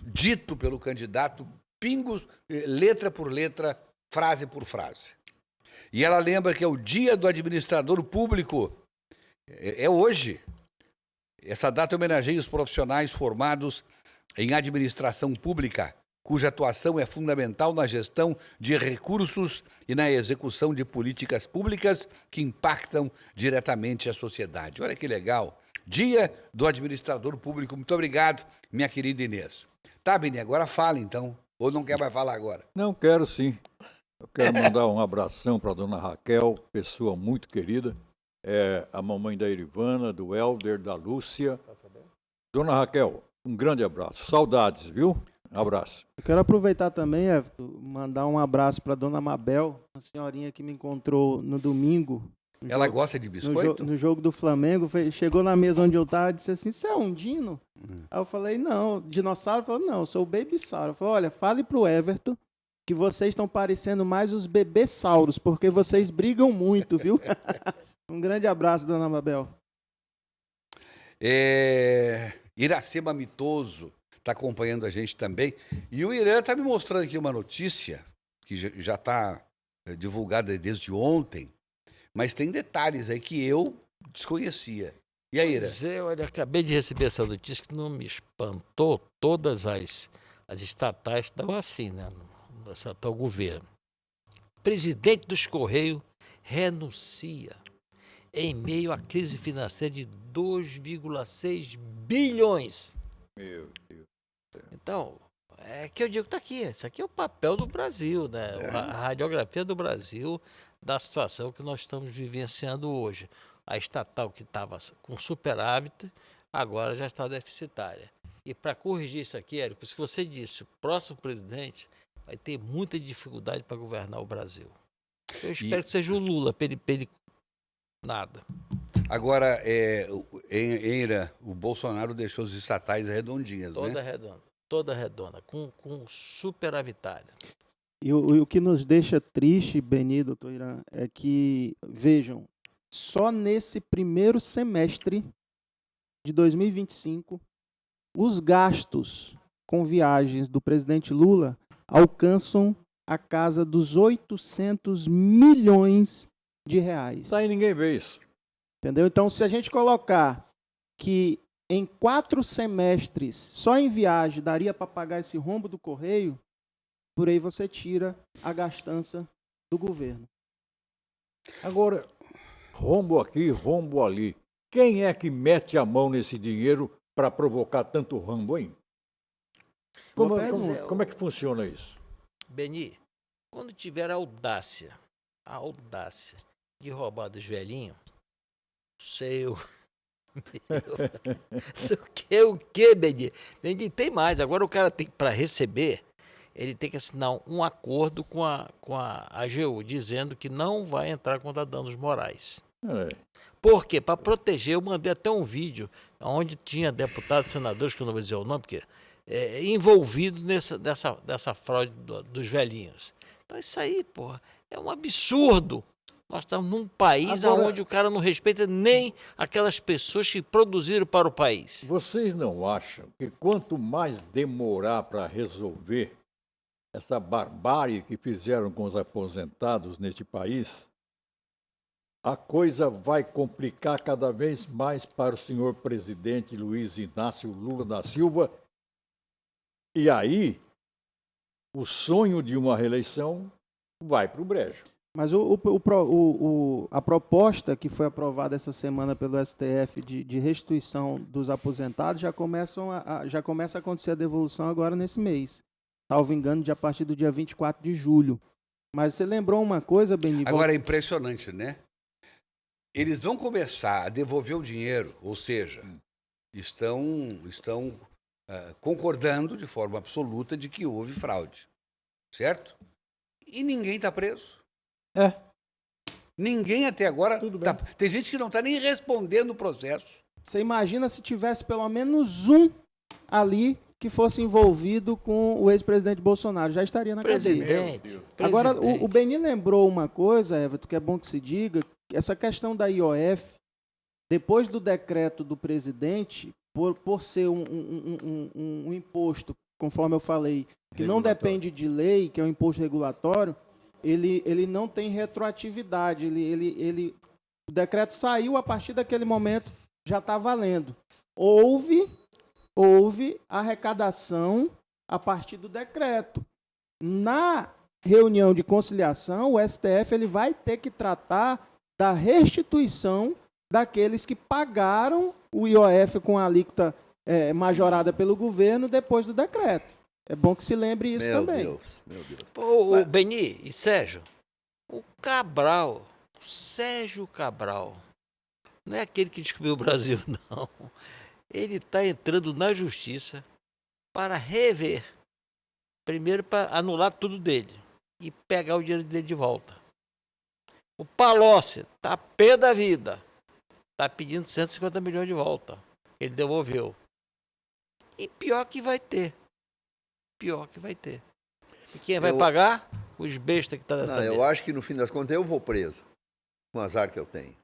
dito pelo candidato, pingos, letra por letra, frase por frase. E ela lembra que é o dia do administrador público. É hoje. Essa data homenageia os profissionais formados em administração pública, cuja atuação é fundamental na gestão de recursos e na execução de políticas públicas que impactam diretamente a sociedade. Olha que legal. Dia do administrador público. Muito obrigado, minha querida Inês. Tá, Beni, agora fala então. Ou não quer mais falar agora? Não, quero sim. Eu quero mandar um abração para dona Raquel, pessoa muito querida. É a mamãe da Irivana, do Helder, da Lúcia. Dona Raquel, um grande abraço. Saudades, viu? Um abraço. Eu quero aproveitar também, Everton, mandar um abraço para dona Mabel, uma senhorinha que me encontrou no domingo. Ela gosta de biscoito? No jogo do Flamengo, chegou na mesa onde eu estava e disse assim, você é um Dino? Aí eu falei, não. Dinossauro? Falou, não, eu sou o Baby Sauro. Eu falei, olha, fale pro Everton que vocês estão parecendo mais os bebêssauros, porque vocês brigam muito, viu? Um grande abraço, dona Mabel. Iracema Mitoso está acompanhando a gente também. E o Irã está me mostrando aqui uma notícia que já está divulgada desde ontem, mas tem detalhes aí que eu desconhecia. E aí, Irã? Pois é, olha, acabei de receber essa notícia que não me espantou. Todas as estatais estão assim, né? Nesse atual governo. Presidente dos Correios renuncia em meio à crise financeira de 2,6 bilhões. Meu Deus. Então, é que eu digo, tá aqui, isso aqui é o papel do Brasil, né? A radiografia do Brasil da situação que nós estamos vivenciando hoje. A estatal que estava com superávit, agora já está deficitária. E para corrigir isso aqui, Érico, por isso que você disse, o próximo presidente vai ter muita dificuldade para governar o Brasil. Eu espero que seja o Lula, para ele nada. Agora, Irã, o Bolsonaro deixou os estatais redondinhas, Toda né? redonda, toda redonda, com superavitária. E o que nos deixa triste, Beni, doutor Irã, é que, vejam, só nesse primeiro semestre de 2025, os gastos com viagens do presidente Lula alcançam a casa dos 800 milhões de reais. Tá aí, ninguém vê isso. Entendeu? Então, se a gente colocar que em 4 semestres, só em viagem, daria para pagar esse rombo do Correio, por aí você tira a gastança do governo. Agora, rombo aqui, rombo ali. Quem é que mete a mão nesse dinheiro para provocar tanto rambo, hein? Como é que funciona isso? Beni, quando tiver a audácia de roubar dos velhinhos, o que, Beni? Beni, tem mais. Agora o cara tem, para receber, ele tem que assinar um acordo com a AGU, dizendo que não vai entrar contra danos morais. Por quê? Para proteger, eu mandei até um vídeo onde tinha deputados, senadores, que eu não vou dizer o nome, porque envolvido dessa fraude dos velhinhos. Então isso aí, porra, é um absurdo. Nós estamos num país onde o cara não respeita nem aquelas pessoas que produziram para o país. Vocês não acham que quanto mais demorar para resolver essa barbárie que fizeram com os aposentados neste país, a coisa vai complicar cada vez mais para o senhor presidente Luiz Inácio Lula da Silva? E aí, o sonho de uma reeleição vai para o brejo. Mas a proposta que foi aprovada essa semana pelo STF de restituição dos aposentados já começa a acontecer a devolução agora nesse mês. Salvo engano, a partir do dia 24 de julho. Mas você lembrou uma coisa, Beni? Agora é impressionante, né? Eles vão começar a devolver o dinheiro, ou seja, estão concordando de forma absoluta de que houve fraude, certo? E ninguém está preso. Ninguém até agora. Tem gente que não está nem respondendo o processo. Você imagina se tivesse pelo menos um ali que fosse envolvido com o ex-presidente Bolsonaro, já estaria na cadeia. Agora, o Beni lembrou uma coisa, Everton, que é bom que se diga, essa questão da IOF, depois do decreto do presidente, por ser um imposto, conforme eu falei, que não depende de lei, que é um imposto regulatório, ele não tem retroatividade. O decreto saiu, a partir daquele momento já está valendo. Houve arrecadação a partir do decreto. Na reunião de conciliação, o STF ele vai ter que tratar da restituição daqueles que pagaram o IOF com a alíquota majorada pelo governo depois do decreto. É bom que se lembre isso também. Meu Deus. Ô, Beni e Sérgio, Sérgio Cabral, não é aquele que descobriu o Brasil, não. Ele está entrando na justiça para rever, primeiro para anular tudo dele e pegar o dinheiro dele de volta. O Palocci está pé da vida, está pedindo 150 milhões de volta. Ele devolveu. E pior que vai ter. E quem vai pagar? Os bestas que estão nessa Eu acho que no fim das contas eu vou preso, com o azar que eu tenho.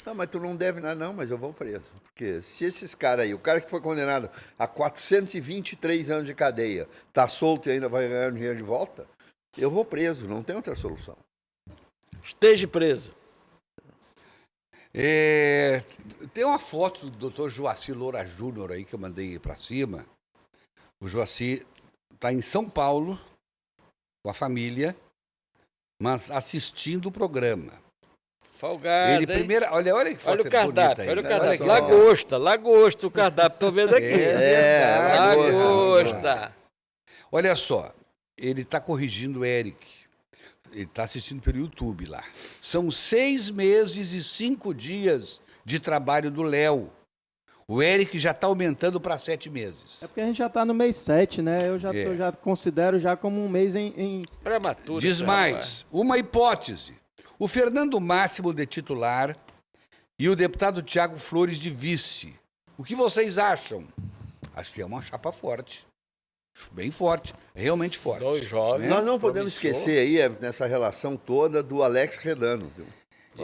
Não, mas tu não deve nada, não, mas eu vou preso. Porque se esses caras aí, o cara que foi condenado a 423 anos de cadeia, tá solto e ainda vai ganhar dinheiro de volta, eu vou preso, não tem outra solução. Esteja preso. Tem uma foto do Dr. Joaci Loura Júnior aí que eu mandei para cima. O Joaci está em São Paulo com a família, mas assistindo o programa. Folgado, ele primeiro, olha que foto. Olha o cardápio, aí, olha o cardápio. Olha Lagosta o cardápio, tô vendo aqui. Lagosta. Olha só, ele está corrigindo o Eric. Ele está assistindo pelo YouTube lá. São 6 meses e 5 dias de trabalho do Léo. O Eric já está aumentando para 7 meses. É porque a gente já está no mês 7, né? Eu já considero já como um mês em... prematuro. Diz mais, uma hipótese. O Fernando Máximo de titular e o deputado Tiago Flores de vice. O que vocês acham? Acho que é uma chapa forte. Bem forte, realmente forte. Dois jovens. Nós não podemos esquecer aí, nessa relação toda, do Alex Redano. Viu?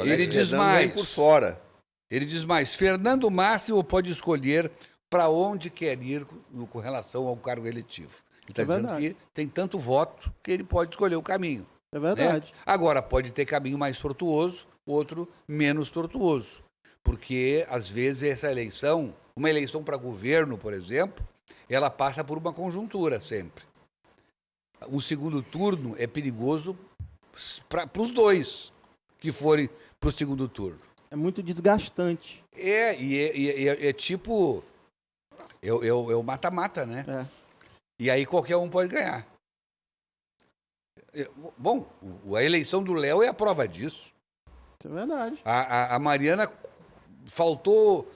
Ele diz mais. Vem por fora. Ele diz mais, Fernando Máximo pode escolher para onde quer ir com relação ao cargo eletivo. Ele está dizendo que tem tanto voto que ele pode escolher o caminho. É verdade. Né? Agora, pode ter caminho mais tortuoso, outro menos tortuoso. Porque, às vezes, essa eleição, uma eleição para governo, por exemplo, ela passa por uma conjuntura sempre. O segundo turno é perigoso para os dois que forem para o segundo turno. É muito desgastante. É tipo É o mata-mata, né? É. E aí qualquer um pode ganhar. Bom, a eleição do Léo é a prova disso. Isso é verdade. A Mariana faltou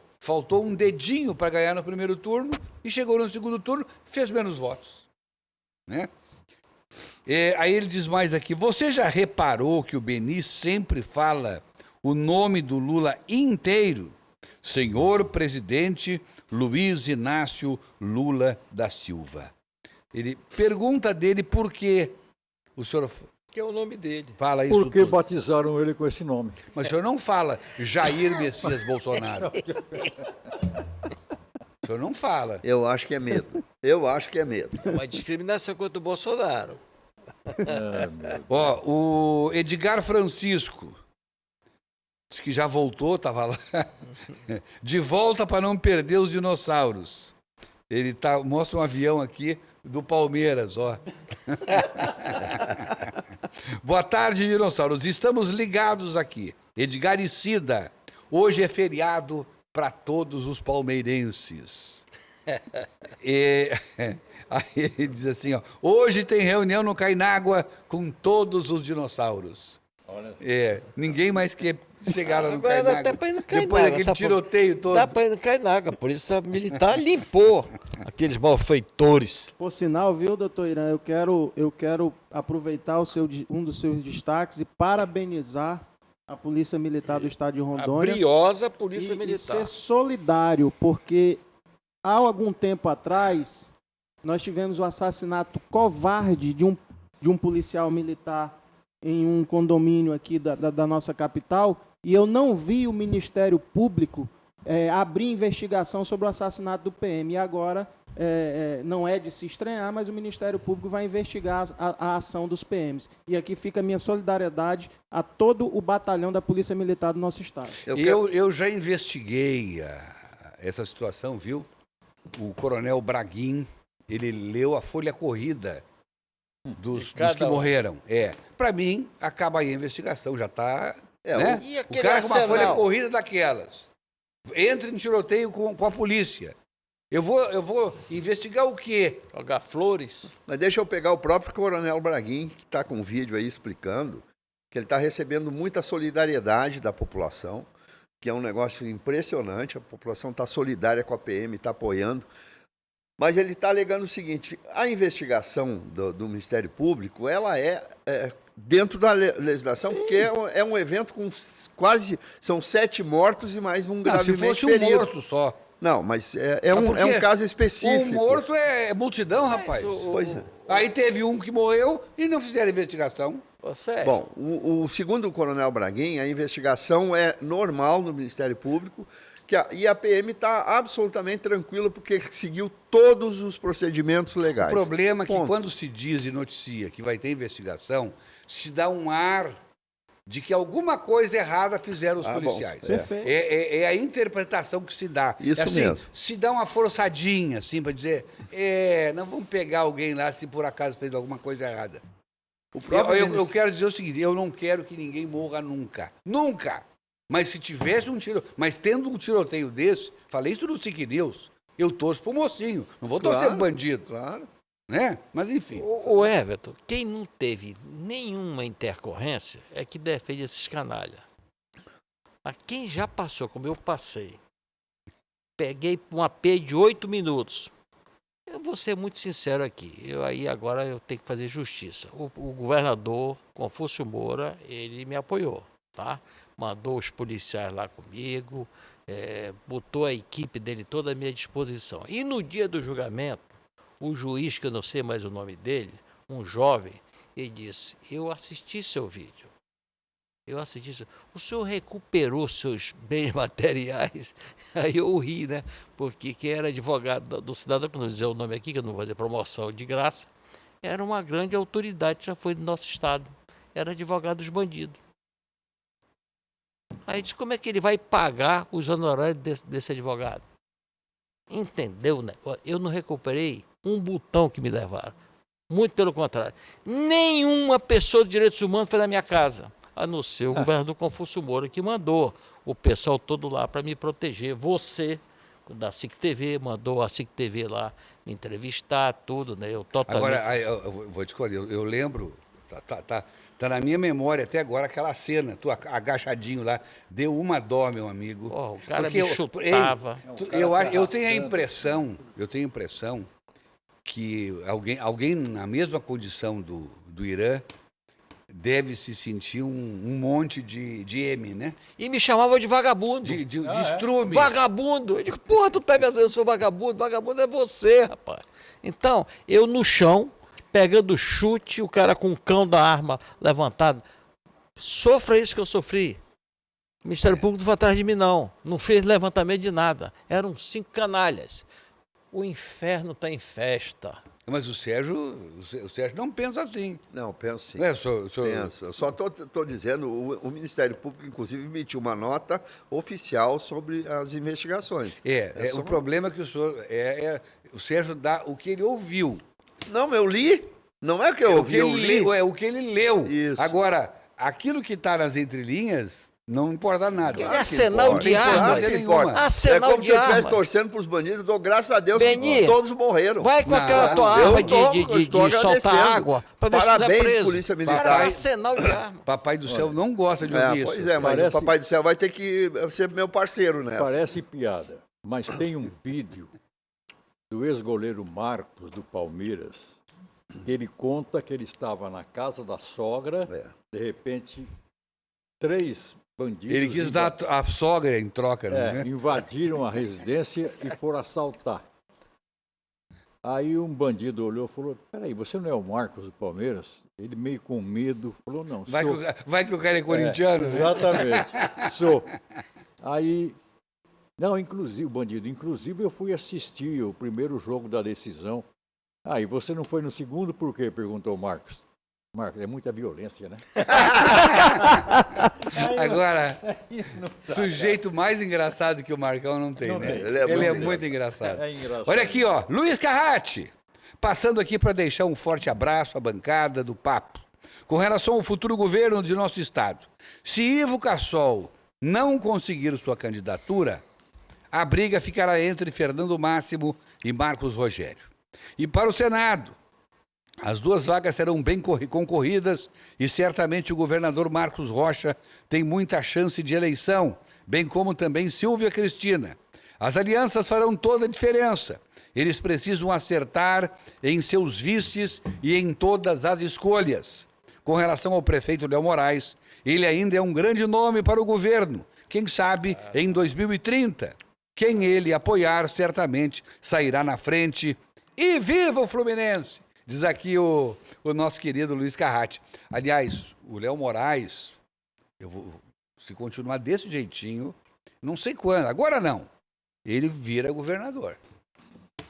um dedinho para ganhar no primeiro turno e chegou no segundo turno, fez menos votos. Né? Aí ele diz mais aqui, você já reparou que o Beni sempre fala o nome do Lula inteiro? Senhor Presidente Luiz Inácio Lula da Silva. Ele pergunta dele por quê. O senhor Que é o nome dele. fala isso Porque tudo. batizaram ele com esse nome. Mas o senhor não fala Jair Messias Bolsonaro. O senhor não fala. Eu acho que é medo. Eu acho que é medo. Uma discriminação contra o Bolsonaro. Ó, o Edgar Francisco diz que já voltou, estava lá. De volta para não perder os dinossauros. Ele mostra um avião aqui do Palmeiras, ó. Boa tarde, dinossauros. Estamos ligados aqui. Edgar e Cida. Hoje é feriado para todos os palmeirenses. Aí ele diz assim, ó. Hoje tem reunião no Cainágua com todos os dinossauros. Ninguém mais quer chegar lá no Agora dá Cainágua. até pra ir no Depois Cainágua, daquele sabe por- tiroteio todo. Dá pra ir no Cainágua. A polícia militar limpou aqueles malfeitores. Por sinal, viu, doutor Irã, eu quero aproveitar um dos seus destaques e parabenizar a Polícia Militar do Estado de A Rondônia. briosa polícia e militar. ser solidário, porque há algum tempo atrás nós tivemos o assassinato covarde de um policial militar em um condomínio aqui da nossa capital, e eu não vi o Ministério Público abrir investigação sobre o assassinato do PM. E agora, não é de se estranhar, mas o Ministério Público vai investigar a ação dos PMs. E aqui fica a minha solidariedade a todo o batalhão da Polícia Militar do nosso estado. Eu já investiguei essa situação, viu? O coronel Braguin, ele leu a folha corrida dos que morreram. Para mim, acaba aí a investigação, já está... né? E O aquele cara com uma arsenal? folha corrida daquelas. Entra em tiroteio com a polícia. Eu vou investigar o quê? Jogar flores. Mas deixa eu pegar o próprio Coronel Braguin, que está com um vídeo aí explicando que ele está recebendo muita solidariedade da população, que é um negócio impressionante, a população está solidária com a PM, está apoiando. Mas ele está alegando o seguinte, a investigação do Ministério Público, ela é dentro da legislação, porque é um evento com são 7 mortos e mais um gravemente se fosse ferido. um morto só. Não, mas é por um quê? caso específico. Um morto é multidão, rapaz. Pois é. Aí teve um que morreu e não fizeram investigação. Você. Bom, segundo o Coronel Braguin, a investigação é normal no Ministério Público, e a PM está absolutamente tranquila porque seguiu todos os procedimentos legais. O problema é que Ponto. quando se diz e noticia que vai ter investigação, se dá um ar de que alguma coisa errada fizeram os policiais. Bom, Perfeito. É a interpretação que se dá. Isso assim, mesmo. se dá uma forçadinha, assim, para dizer, não vamos pegar alguém lá se por acaso fez alguma coisa errada. Eu quero dizer o seguinte, eu não quero que ninguém morra nunca. Nunca! Mas se tivesse mas tendo um tiroteio desse, falei isso no SIC News, eu torço pro mocinho, não vou torcer pro bandido. Claro. Né? Mas enfim. O Everton, quem não teve nenhuma intercorrência é que defende esses canalha. Mas quem já passou, como eu passei, peguei um AP de 8 minutos. Eu vou ser muito sincero aqui. Agora eu tenho que fazer justiça. O governador Confúcio Moura, ele me apoiou, tá? Mandou os policiais lá comigo, botou a equipe dele toda à minha disposição. E no dia do julgamento, o juiz, que eu não sei mais o nome dele, um jovem, ele disse, eu assisti seu vídeo. O senhor recuperou seus bens materiais? Aí eu ri, né? Porque quem era advogado do cidadão, que não dizer o nome aqui, que eu não vou fazer promoção de graça, era uma grande autoridade, já foi do nosso estado. Era advogado dos bandidos. Aí disse, como é que ele vai pagar os honorários desse advogado? Entendeu, né? Eu não recuperei um botão que me levaram. Muito pelo contrário. Nenhuma pessoa de direitos humanos foi na minha casa, a não ser o governador Confúcio Moura, que mandou o pessoal todo lá para me proteger. Você, da SIC TV, mandou a SIC TV lá me entrevistar, tudo, né? Eu totalmente... Agora, eu vou te escolher, eu lembro, tá na minha memória até agora aquela cena, tu agachadinho lá, deu uma dó, meu amigo. Ó, o cara Porque me chutava. eu tenho a impressão que alguém na mesma condição do Irã deve se sentir um monte de M, né? E me chamava de vagabundo. De estrume. Vagabundo! Eu digo, porra, tu tá me dizendo, eu sou vagabundo? Vagabundo é você, rapaz. Então, eu no chão, pegando chute, o cara com o cão da arma levantado. Sofra isso que eu sofri. O Ministério Público não foi atrás de mim, não. Não fez levantamento de nada. Eram 5 canalhas. O inferno está em festa. Mas o Sérgio não pensa assim. Não, penso sim. Não é, Penso. Eu só estou dizendo, o Ministério Público, inclusive, emitiu uma nota oficial sobre as investigações. O problema é que o Sérgio dá o que ele ouviu. Não, eu li. Não é que eu ouvi, eu li. É o que ele leu. Isso. Agora, aquilo que está nas entrelinhas não importa nada. Ele é arsenal de armas. Arsenal É como de se eu estivesse armas. torcendo para os bandidos. Eu dou graças a Deus Beni, que todos morreram. Vai com aquela tua arma de soltar água para ver se tu não é Parabéns, preso. Polícia Militar. Cara, arsenal de armas. Papai do céu não gosta de ouvir isso. Pois é, mas Parece- o Papai do Céu vai ter que ser meu parceiro nessa. Parece piada, mas tem um vídeo do ex-goleiro Marcos, do Palmeiras, que ele conta que ele estava na casa da sogra, de repente, 3 bandidos Ele quis dar a sogra em troca, né? invadiram a residência e foram assaltar. Aí um bandido olhou e falou, peraí, você não é o Marcos do Palmeiras? Ele meio com medo, falou, não, sou. Vai que o cara é corintiano, né? Exatamente, sou. Aí, não, inclusive, bandido, eu fui assistir o primeiro jogo da decisão. Ah, e você não foi no segundo por quê? Perguntou o Marcos. Marcos, é muita violência, né? Agora, sujeito mais engraçado que o Marcão não tem, Não né? tem. Ele é muito engraçado. É engraçado. Olha aqui, ó, Luiz Carrati, passando aqui para deixar um forte abraço à bancada do Papo. Com relação ao futuro governo de nosso estado, se Ivo Cassol não conseguir sua candidatura, a briga ficará entre Fernando Máximo e Marcos Rogério. E para o Senado, as 2 vagas serão bem concorridas e certamente o governador Marcos Rocha tem muita chance de eleição, bem como também Silvia Cristina. As alianças farão toda a diferença. Eles precisam acertar em seus vices e em todas as escolhas. Com relação ao prefeito Léo Moraes, ele ainda é um grande nome para o governo. Quem sabe em 2030, quem ele apoiar certamente sairá na frente. E viva o Fluminense! Diz aqui o nosso querido Luiz Carrati. Aliás, o Léo Moraes, se continuar desse jeitinho, não sei quando, agora não, ele vira governador.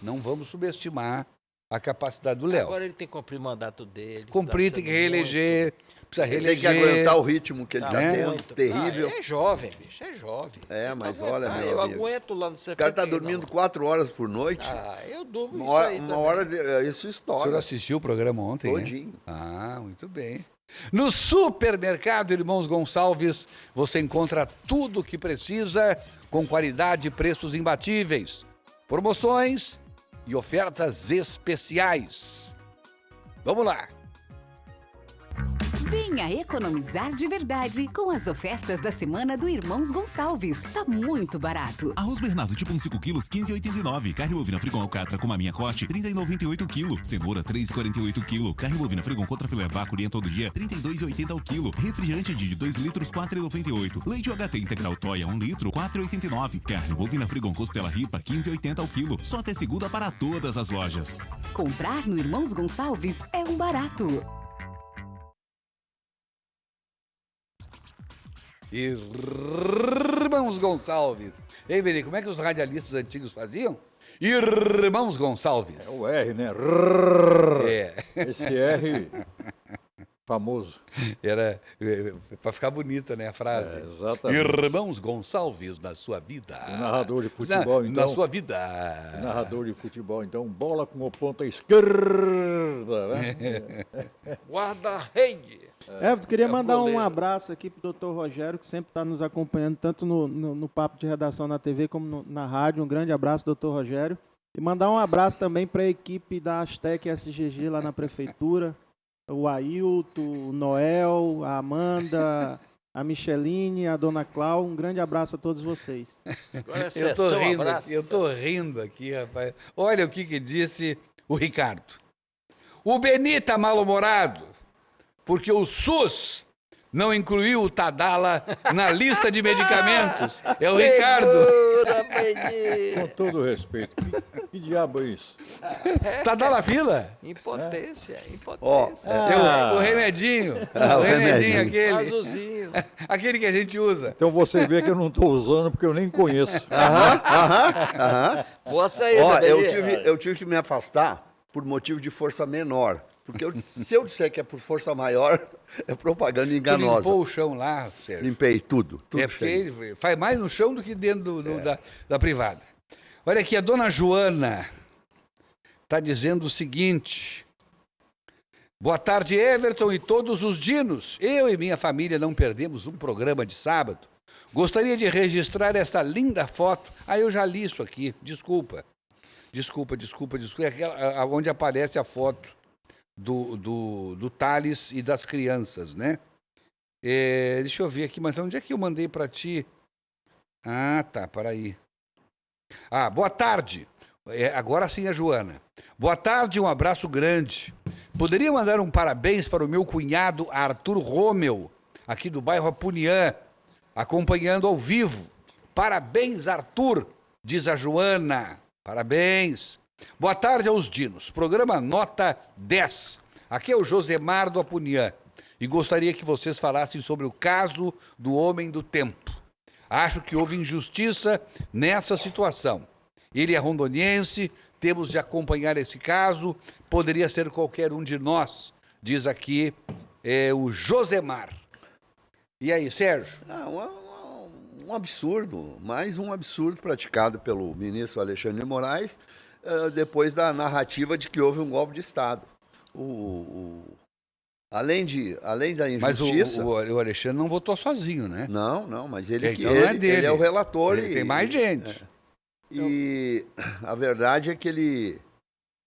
Não vamos subestimar a capacidade do Léo. Agora ele tem que cumprir o mandato dele. Cumprir, tem que reeleger, precisa Ele reeleger. tem que aguentar o ritmo que ele está Né? tendo, terrível. É jovem, bicho, é jovem. Mas Não olha, aguentar, meu eu amigo. aguento lá no CFT. O cara está dormindo 4 horas por noite. Eu durmo Uma isso hora, aí uma também. hora isso O senhor estoura. assistiu o programa ontem, Todinho. né? Ah, muito bem. No Supermercado Irmãos Gonçalves, você encontra tudo o que precisa com qualidade e preços imbatíveis. Promoções e ofertas especiais. Vamos lá. Venha economizar de verdade com as ofertas da semana do Irmãos Gonçalves. Tá muito barato. Arroz Bernardo tipo 1,5 quilos, 15,89. Carne bovina Frigon Alcatra com maminha corte, 30,98 quilo. Cenoura, 3,48 quilo. Carne bovina Frigon contra filé vaco todo dia, 32,80 ao quilo. Refrigerante de 2 litros, 4,98. Leite UHT integral Toia, 1 litro, 4,89. Carne bovina Frigon costela ripa, 15,80 ao quilo. Só até segunda para todas as lojas. Comprar no Irmãos Gonçalves é um barato. Irmãos Gonçalves. Ei, Beni, como é que os radialistas antigos faziam? Irmãos Gonçalves. É o R, né? É. Esse R famoso. Era para ficar bonita, né, a frase. Exatamente. Irmãos Gonçalves na sua vida. O narrador de futebol, na então. sua vida. O narrador de futebol, então, bola com a ponta esquerda, né? Guarda-rede. Eu queria mandar um goleiro. abraço aqui pro Dr. Rogério, que sempre está nos acompanhando, tanto no Papo de Redação na TV como na rádio. Um grande abraço, Dr. Rogério. E mandar um abraço também para a equipe da Aztec SGG lá na Prefeitura. O Ailton, o Noel, a Amanda, a Micheline, a Dona Clau. Um grande abraço a todos vocês. Agora é Eu tô sessão rindo abraço. aqui, eu tô rindo aqui, rapaz. Olha o que disse o Ricardo. O Beni tá mal-humorado porque o SUS não incluiu o Tadala na lista de medicamentos. É o Ricardo. Segura, Beni. Com todo respeito, que diabo é isso? Tadala fila? Impotência, Ó, impotência. O remedinho. Ah, o o remedinho remedinho. aquele. Azulzinho. Aquele que a gente usa. Então você vê que eu não estou usando porque eu nem conheço. Aham. Boa saída, Ó, Beni. eu tive que me afastar por motivo de força menor. Porque se eu disser que é por força maior, é propaganda Tu enganosa. limpou o chão lá, Sérgio. Limpei tudo. É porque ele faz mais no chão do que dentro da privada. Olha aqui, a dona Joana está dizendo o seguinte. Boa tarde, Everton e todos os dinos. Eu e minha família não perdemos um programa de sábado. Gostaria de registrar essa linda foto. Ah, eu já li isso aqui. Desculpa. É aquela onde aparece a foto do Thales e das crianças, né? Deixa eu ver aqui, mas onde é que eu mandei para ti? Ah, tá, peraí. Ah, boa tarde. Agora sim a Joana. Boa tarde, um abraço grande. Poderia mandar um parabéns para o meu cunhado Arthur Romeu, aqui do bairro Apuniã, acompanhando ao vivo. Parabéns, Arthur, diz a Joana. Parabéns. Boa tarde aos dinos. Programa Nota 10. Aqui é o Josemar do Apuniã e gostaria que vocês falassem sobre o caso do Homem do Tempo. Acho que houve injustiça nessa situação. Ele é rondoniense, temos de acompanhar esse caso, poderia ser qualquer um de nós, diz aqui o Josemar. E aí, Sérgio? Um absurdo, mais um absurdo praticado pelo ministro Alexandre de Moraes, depois da narrativa de que houve um golpe de Estado. Além da injustiça... Mas o Alexandre não votou sozinho, né? Não, mas ele, Então não é dele. ele é o relator. Tem mais gente. E a verdade é que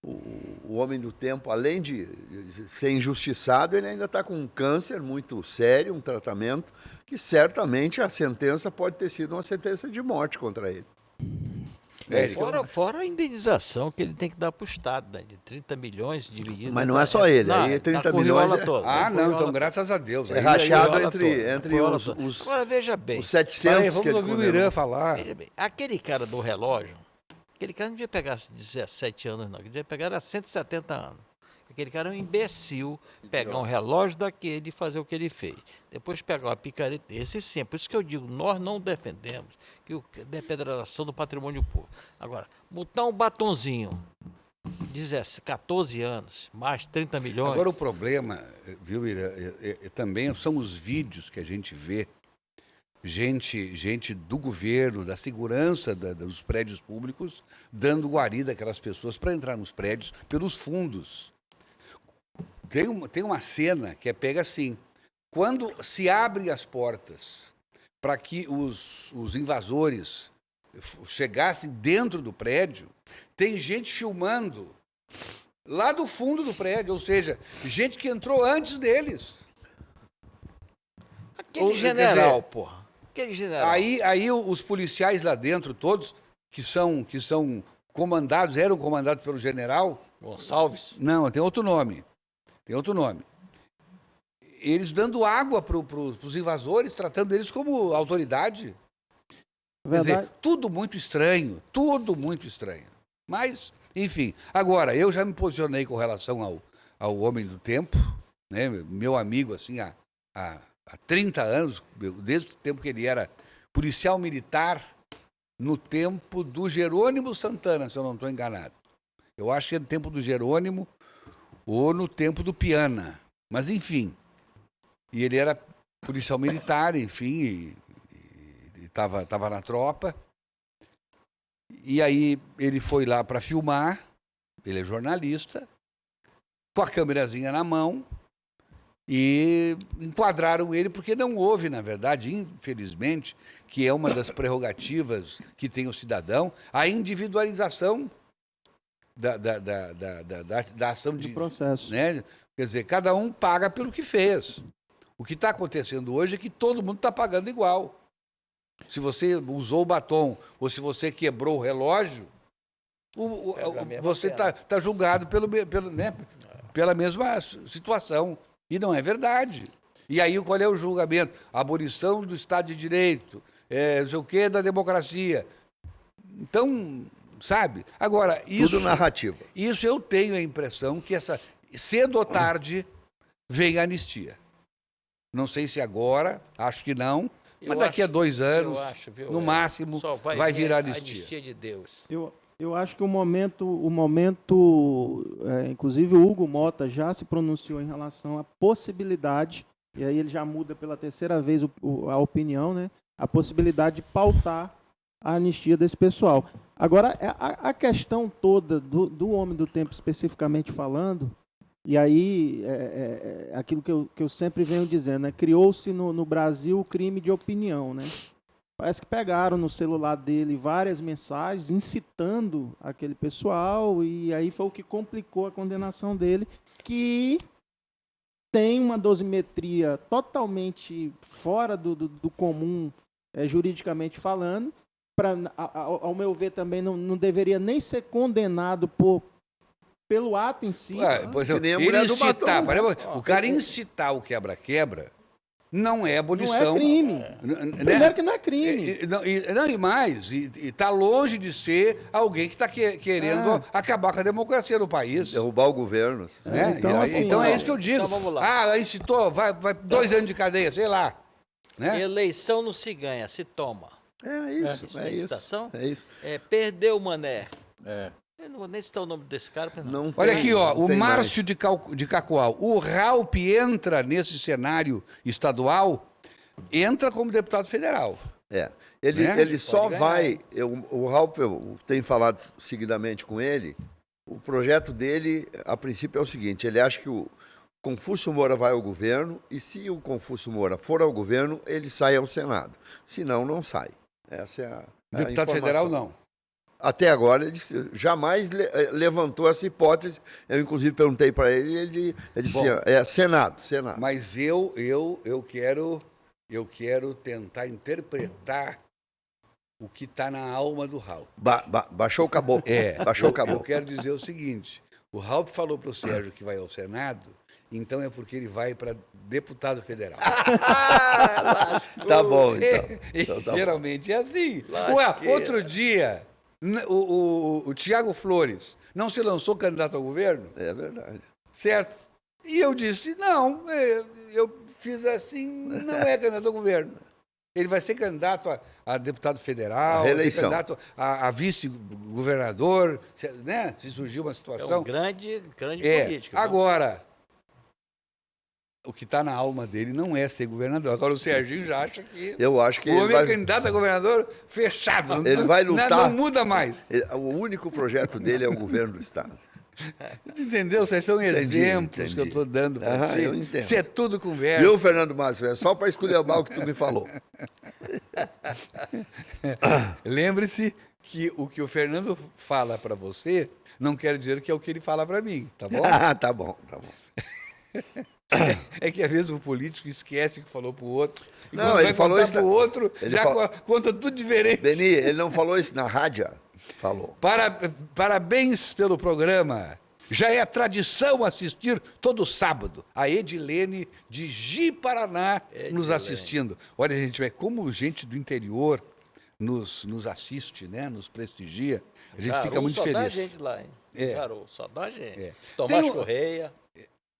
o Homem do Tempo, além de ser injustiçado, ele ainda está com um câncer muito sério, um tratamento que certamente a sentença pode ter sido uma sentença de morte contra ele. Fora a indenização que ele tem que dar para o Estado, né? De 30 milhões dividido. Mas não é só ele, aí 30 milhões então graças a Deus. É rachado entre os Agora veja bem. os 700 que ele vamos ouvir o Irã falar. Veja bem, aquele cara do relógio, aquele cara não devia pegar 17 anos, não. Ele devia pegar 170 anos. Aquele cara é um imbecil, pegar um relógio daquele e fazer o que ele fez. Depois pegar uma picareta, esse sim. Por isso que eu digo, nós não defendemos que o depredação do patrimônio público. Agora, botar um batonzinho, 14 anos, mais 30 milhões... Agora o problema, viu, Ira, também são os vídeos que a gente vê. Gente do governo, da segurança dos prédios públicos, dando guarida àquelas pessoas para entrar nos prédios pelos fundos. Tem uma cena que pega assim, quando se abrem as portas para que os invasores chegassem dentro do prédio, tem gente filmando lá do fundo do prédio, ou seja, gente que entrou antes deles. Aquele general, porra. Aquele general. Aí os policiais lá dentro, todos, que são eram comandados pelo general... Gonçalves? Não, tem outro nome. Eles dando água para os invasores, tratando eles como autoridade. Quer dizer, tudo muito estranho. Mas, enfim. Agora, eu já me posicionei com relação ao Homem do Tempo, né? Meu amigo, assim, há 30 anos, desde o tempo que ele era policial militar, no tempo do Jerônimo Santana, se eu não estou enganado. Eu acho que é no tempo do Jerônimo ou no tempo do Piana. Mas, enfim, E ele era policial militar, enfim, e estava na tropa. E aí ele foi lá para filmar, ele é jornalista, com a câmerazinha na mão, e enquadraram ele, porque não houve, na verdade, infelizmente, que é uma das prerrogativas que tem o cidadão, a individualização da ação de processo. Né? Quer dizer, cada um paga pelo que fez. O que está acontecendo hoje é que todo mundo está pagando igual. Se você usou o batom ou se você quebrou o relógio, você está julgado pela mesma situação. E não é verdade. E aí qual é o julgamento? A abolição do Estado de Direito, não sei o quê, da democracia. Então, sabe? Agora, isso... Tudo narrativa. Isso eu tenho a impressão que cedo ou tarde vem a anistia. Não sei se agora, acho que não, mas daqui a 2 anos, no máximo, vai vir a anistia de Deus. Eu acho que o momento, inclusive o Hugo Mota já se pronunciou em relação à possibilidade, e aí ele já muda pela 3ª vez a opinião, né? A possibilidade de pautar a anistia desse pessoal. Agora, a questão toda do Homem do Tempo especificamente falando, e aí aquilo que eu sempre venho dizendo, né? Criou-se no Brasil o crime de opinião, né? Parece que pegaram no celular dele várias mensagens incitando aquele pessoal, e aí foi o que complicou a condenação dele, que tem uma dosimetria totalmente fora do comum, juridicamente falando. Ao meu ver, também não deveria nem ser condenado pelo ato em si. O cara incitar o quebra-quebra não é abolição. Não é crime. Primeiro que não é crime. E mais, está longe de ser alguém que está querendo acabar com a democracia no país. Derrubar o governo. Então é isso que eu digo. Então vamos lá. Incitou, vai 2 anos de cadeia, sei lá. Né? Eleição não se ganha, se toma. É isso. É isso. Perdeu o Mané. Eu não vou nem citar o nome desse cara. Não. Olha aqui, o Márcio de Cacoal. O Raup entra nesse cenário estadual, entra como deputado federal. Ele só vai... O Raup, eu tenho falado seguidamente com ele, o projeto dele, a princípio, é o seguinte, ele acha que o Confúcio Moura vai ao governo, e se o Confúcio Moura for ao governo, ele sai ao Senado. Se não, não sai. Essa é a Deputado federal, não. Até agora, ele jamais levantou essa hipótese. Eu, inclusive, perguntei para ele, ele disse, Senado. Mas eu quero tentar interpretar o que está na alma do Raup. Baixou o caboclo. Baixou o caboclo. Eu quero dizer o seguinte, o Raup falou para o Sérgio que vai ao Senado, então é porque ele vai para deputado federal. Tá bom, então. Tá geralmente bom. É assim. Outro dia... O Tiago Flores não se lançou candidato ao governo? É verdade. Certo? E eu disse, não, eu fiz assim, não é candidato ao governo. Ele vai ser candidato a deputado federal, vai ser candidato a vice-governador, né? Se surgir uma situação. É um grande político. Agora, o que está na alma dele não é ser governador. Agora o Serginho já acha que... Eu acho que o homem é candidato a governador fechado. Ele vai lutar. Não muda mais. O único projeto dele é o governo do Estado. Entendeu? Vocês são exemplos que eu estou dando para você. Eu entendo. Isso é tudo conversa. Viu, Fernando Márcio? É só para escolher o que tu me falou. Lembre-se que o que o Fernando fala para você não quer dizer que é o que ele fala para mim, tá bom? Tá bom. É que às vezes o político esquece que falou pro outro. E não, quando ele falou isso pro outro, conta tudo diferente. Beni, ele não falou isso na rádio? Falou. Parabéns pelo programa. Já é tradição assistir todo sábado. A Edilene de Ji-Paraná nos assistindo. Olha, gente, como gente do interior nos assiste, né? Nos prestigia. A gente fica muito feliz. Só dá gente lá, hein? Jaru, só dá gente. Tomás Correia.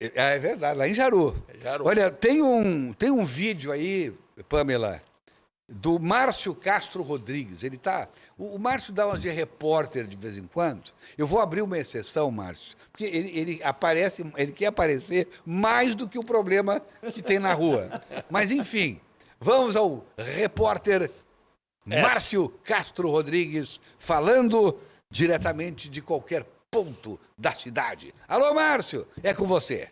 É verdade, lá em Jaru. Olha, tem um vídeo aí, Pamela, do Márcio Castro Rodrigues. Ele tá. O Márcio dá umas de repórter de vez em quando. Eu vou abrir uma exceção, Márcio, porque ele quer aparecer mais do que o problema que tem na rua. Mas, enfim, vamos ao repórter Márcio Castro Rodrigues, falando diretamente de qualquer ponto da cidade. Alô, Márcio, é com você.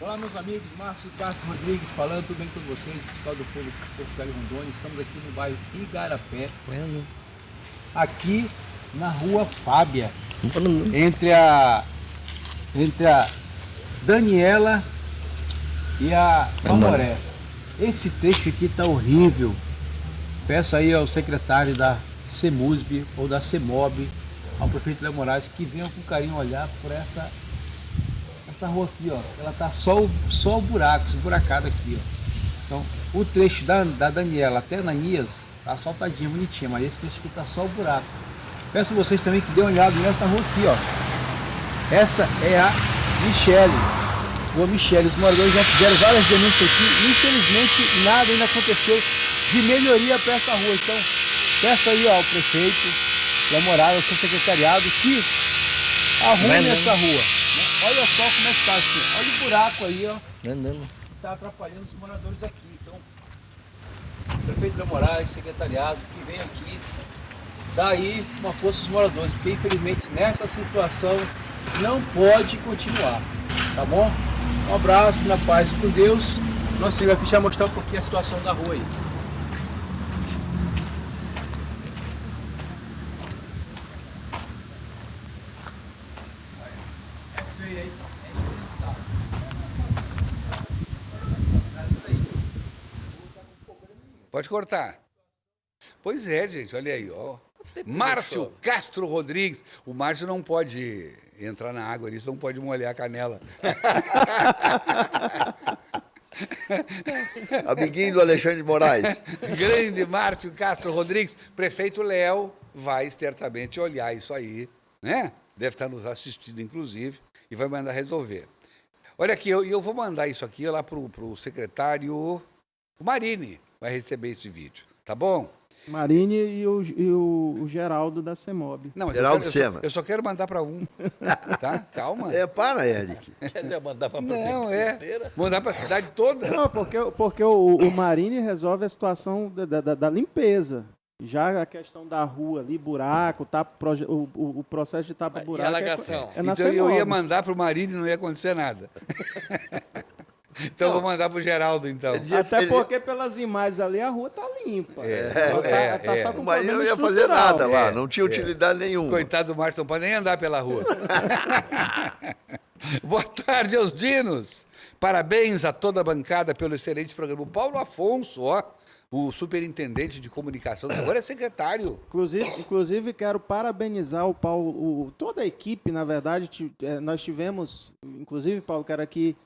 Olá, meus amigos, Márcio Castro Rodrigues falando, tudo bem com vocês, fiscal do povo de Porto Velho, Rondônia. Estamos aqui no bairro Igarapé, aqui na rua Fábia, entre a Daniela e a Mamoré. Esse trecho aqui tá horrível. Peço aí ao secretário da CEMUSB ou da CEMOB, ao prefeito Léo Moraes, que venham com carinho olhar por essa rua aqui, ó. Ela tá só o buraco, esburacado aqui, ó. Então, o trecho da Daniela até Ananias tá asfaltadinha, bonitinha, mas esse trecho aqui tá só o buraco. Peço a vocês também que dêem uma olhada nessa rua aqui, ó. Essa é a Michele. Rua Michele. Os moradores já fizeram várias denúncias aqui. Infelizmente, nada ainda aconteceu de melhoria para essa rua. Então, peço aí, ó, ao prefeito Léo Moraes, ao seu secretariado, que arrume essa rua. Olha só como é que tá aqui. Olha o buraco aí, ó. Tá atrapalhando os moradores aqui. Então, prefeito Léo Moraes, secretariado, que vem aqui, dá aí uma força aos moradores, porque infelizmente nessa situação não pode continuar. Tá bom? Um abraço, na paz com Deus. Nosso Senhor vai fechar mostrar um pouquinho a situação da rua aí. Pode cortar. Pois é, gente, olha aí, ó. Márcio Castro Rodrigues. O Márcio não pode entrar na água, ele não pode molhar a canela. Amiguinho do Alexandre de Moraes. Grande Márcio Castro Rodrigues. Prefeito Léo vai certamente olhar isso aí, né? Deve estar nos assistindo, inclusive, e vai mandar resolver. Olha aqui, eu vou mandar isso aqui lá para o secretário, o Marini vai receber esse vídeo, tá bom? Marini e o Geraldo da CEMOB. Não, mas Geraldo Sena. eu só quero mandar para um, tá? Calma. Para, Eric. Ele ia mandar pra Não, prefeitura. mandar para a cidade toda. Não, porque o Marini resolve a situação da limpeza. Já a questão da rua ali, buraco, o processo de tapa-buraco. E a alagação? É na Então eu CEMOB. ia mandar para o Marini e não ia acontecer nada. Então eu vou mandar para o Geraldo, então. Até porque pelas imagens ali a rua tá limpa. Tá só com O Marinho não problema ia fazer estrutural. nada lá, não tinha utilidade nenhuma. Coitado do Márcio, não pode nem andar pela rua. Boa tarde aos dinos. Parabéns a toda a bancada pelo excelente programa. O Paulo Afonso, ó, o superintendente de comunicação, que agora é secretário. Inclusive quero parabenizar o Paulo, toda a equipe, na verdade. Nós tivemos, inclusive, Paulo, quero aqui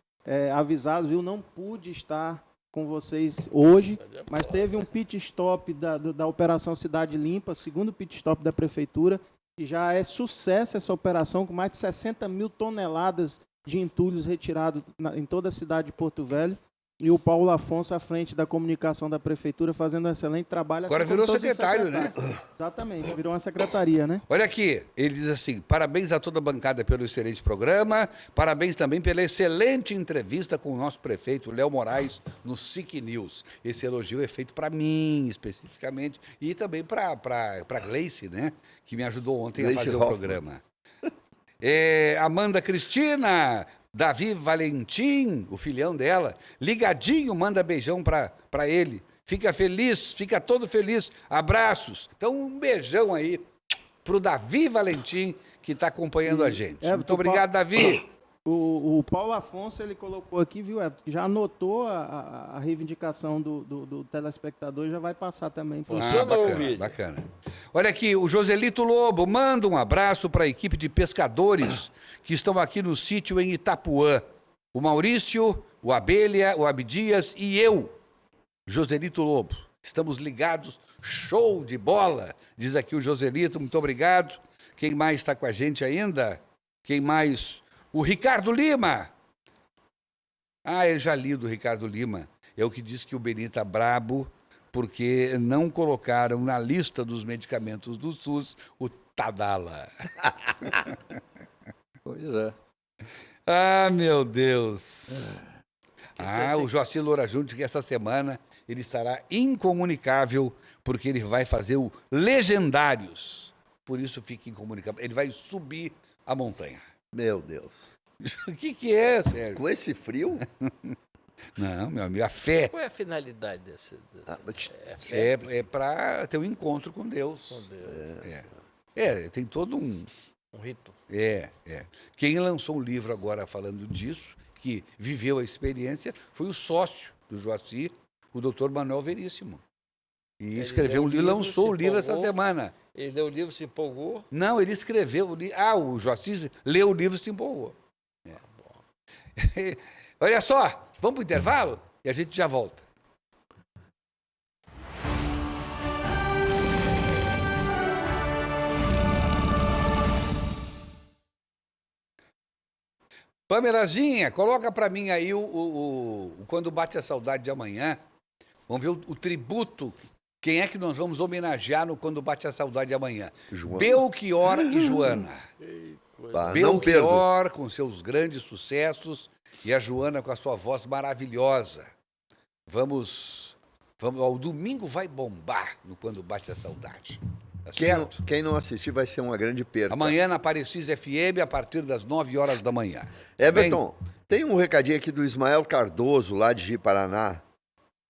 avisado, viu? Não pude estar com vocês hoje, mas teve um pit stop da Operação Cidade Limpa, segundo pit stop da Prefeitura, e já é sucesso essa operação, com mais de 60 mil toneladas de entulhos retirados em toda a cidade de Porto Velho. E o Paulo Afonso à frente da comunicação da Prefeitura fazendo um excelente trabalho. Agora virou secretário, né? Exatamente, virou uma secretaria, né? Olha aqui, ele diz assim, parabéns a toda a bancada pelo excelente programa, parabéns também pela excelente entrevista com o nosso prefeito, Léo Moraes, no SIC News. Esse elogio é feito para mim, especificamente, e também para Gleice, né? Que me ajudou ontem a fazer o programa. Amanda Cristina... Davi Valentim, o filhão dela, ligadinho, manda beijão para ele. Fica feliz, fica todo feliz. Abraços. Então, um beijão aí pro Davi Valentim, que está acompanhando a gente. Muito obrigado, Davi. O Paulo Afonso, ele colocou aqui, viu, Everton, já anotou a reivindicação do telespectador e já vai passar também. Bacana. Olha aqui, o Joselito Lobo manda um abraço para a equipe de pescadores que estão aqui no sítio em Itapuã. O Maurício, o Abelha, o Abdias e eu, Joselito Lobo. Estamos ligados, show de bola, diz aqui o Joselito, muito obrigado. Quem mais está com a gente ainda? Quem mais? O Ricardo Lima. Eu já li do Ricardo Lima. é o que diz que o Beni tá brabo porque não colocaram na lista dos medicamentos do SUS o Tadala. Pois é. Ah, meu Deus. O Joaci Loura Júnior diz que essa semana ele estará incomunicável porque ele vai fazer o Legendários. Por isso fica incomunicável. Ele vai subir a montanha. Meu Deus. O que é, Sérgio? Com esse frio? Não, meu amigo, a fé Qual é a finalidade desse? é para ter um encontro com Deus. Com Deus. Tem todo Um rito. Quem lançou um livro agora falando disso, que viveu a experiência, foi o sócio do Joaci, o doutor Manuel Veríssimo. E escreveu um livro, lançou o livro essa semana. Ele leu o livro, se empolgou. Não, ele escreveu o livro. O Joaci leu o livro e se empolgou. Olha só, vamos para o intervalo e a gente já volta. Pamelazinha, coloca para mim aí o Quando Bate a Saudade de Amanhã. Vamos ver o tributo. Quem é que nós vamos homenagear no Quando Bate a Saudade de Amanhã? Joana. Belchior e Joana. Não perdo. Belchior com seus grandes sucessos e a Joana com a sua voz maravilhosa. Vamos, o domingo vai bombar no Quando Bate a Saudade. Tá certo? Quem não assistir vai ser uma grande perda. Amanhã na Parecis FM, a partir das 9 horas da manhã. Everton, tem um recadinho aqui do Ismael Cardoso, lá de Ji-Paraná.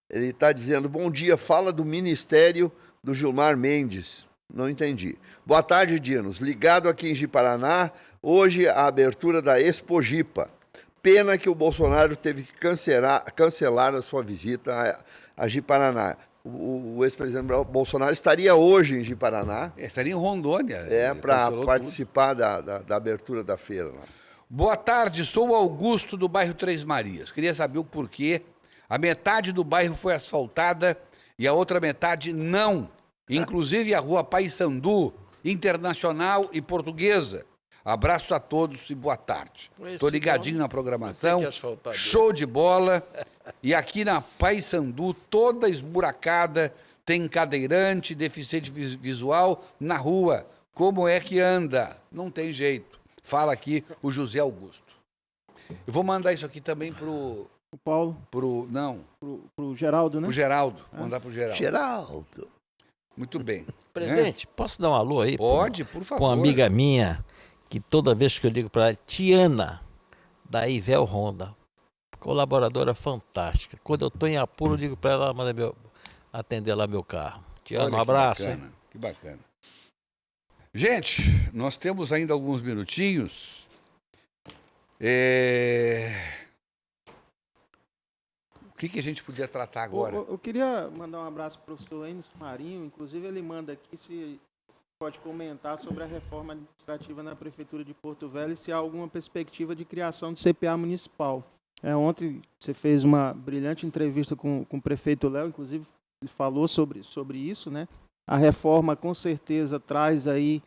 Ele está dizendo, bom dia, fala do Ministério do Gilmar Mendes. Não entendi. Boa tarde, Dinos. Ligado aqui em Ji-Paraná, hoje a abertura da Expojipa. Pena que o Bolsonaro teve que cancelar a sua visita a Ji-Paraná. O ex-presidente Bolsonaro estaria hoje em Ji-Paraná. Estaria em Rondônia. Para participar da abertura da feira. Lá. Boa tarde, sou o Augusto do bairro Três Marias. Queria saber o porquê. A metade do bairro foi asfaltada e a outra metade não. Inclusive a rua Paissandu, Internacional e Portuguesa. Abraço a todos e boa tarde. Estou ligadinho na programação. Show de bola. E aqui na Paissandu, toda esburacada, tem cadeirante, deficiente visual na rua. Como é que anda? Não tem jeito. Fala aqui o José Augusto. Eu vou mandar isso aqui também pro Paulo. Pro Geraldo, né? Pro Geraldo. Mandar pro Geraldo. Geraldo. Muito bem. Presente, posso dar um alô aí? Pode, por favor. Com uma amiga minha, que toda vez que eu ligo para ela, Tiana, da Ivel Honda. Colaboradora fantástica. Quando eu estou em apuro, eu ligo para ela, ela manda atender lá meu carro. Tiana, um abraço. Bacana, que bacana. Gente, nós temos ainda alguns minutinhos. O que a gente podia tratar agora? Eu queria mandar um abraço para o professor Enes Marinho. Inclusive, ele manda aqui se pode comentar sobre a reforma administrativa na Prefeitura de Porto Velho e se há alguma perspectiva de criação de CPA municipal. Ontem você fez uma brilhante entrevista com o prefeito Léo, inclusive ele falou sobre isso, né? A reforma com certeza traz aí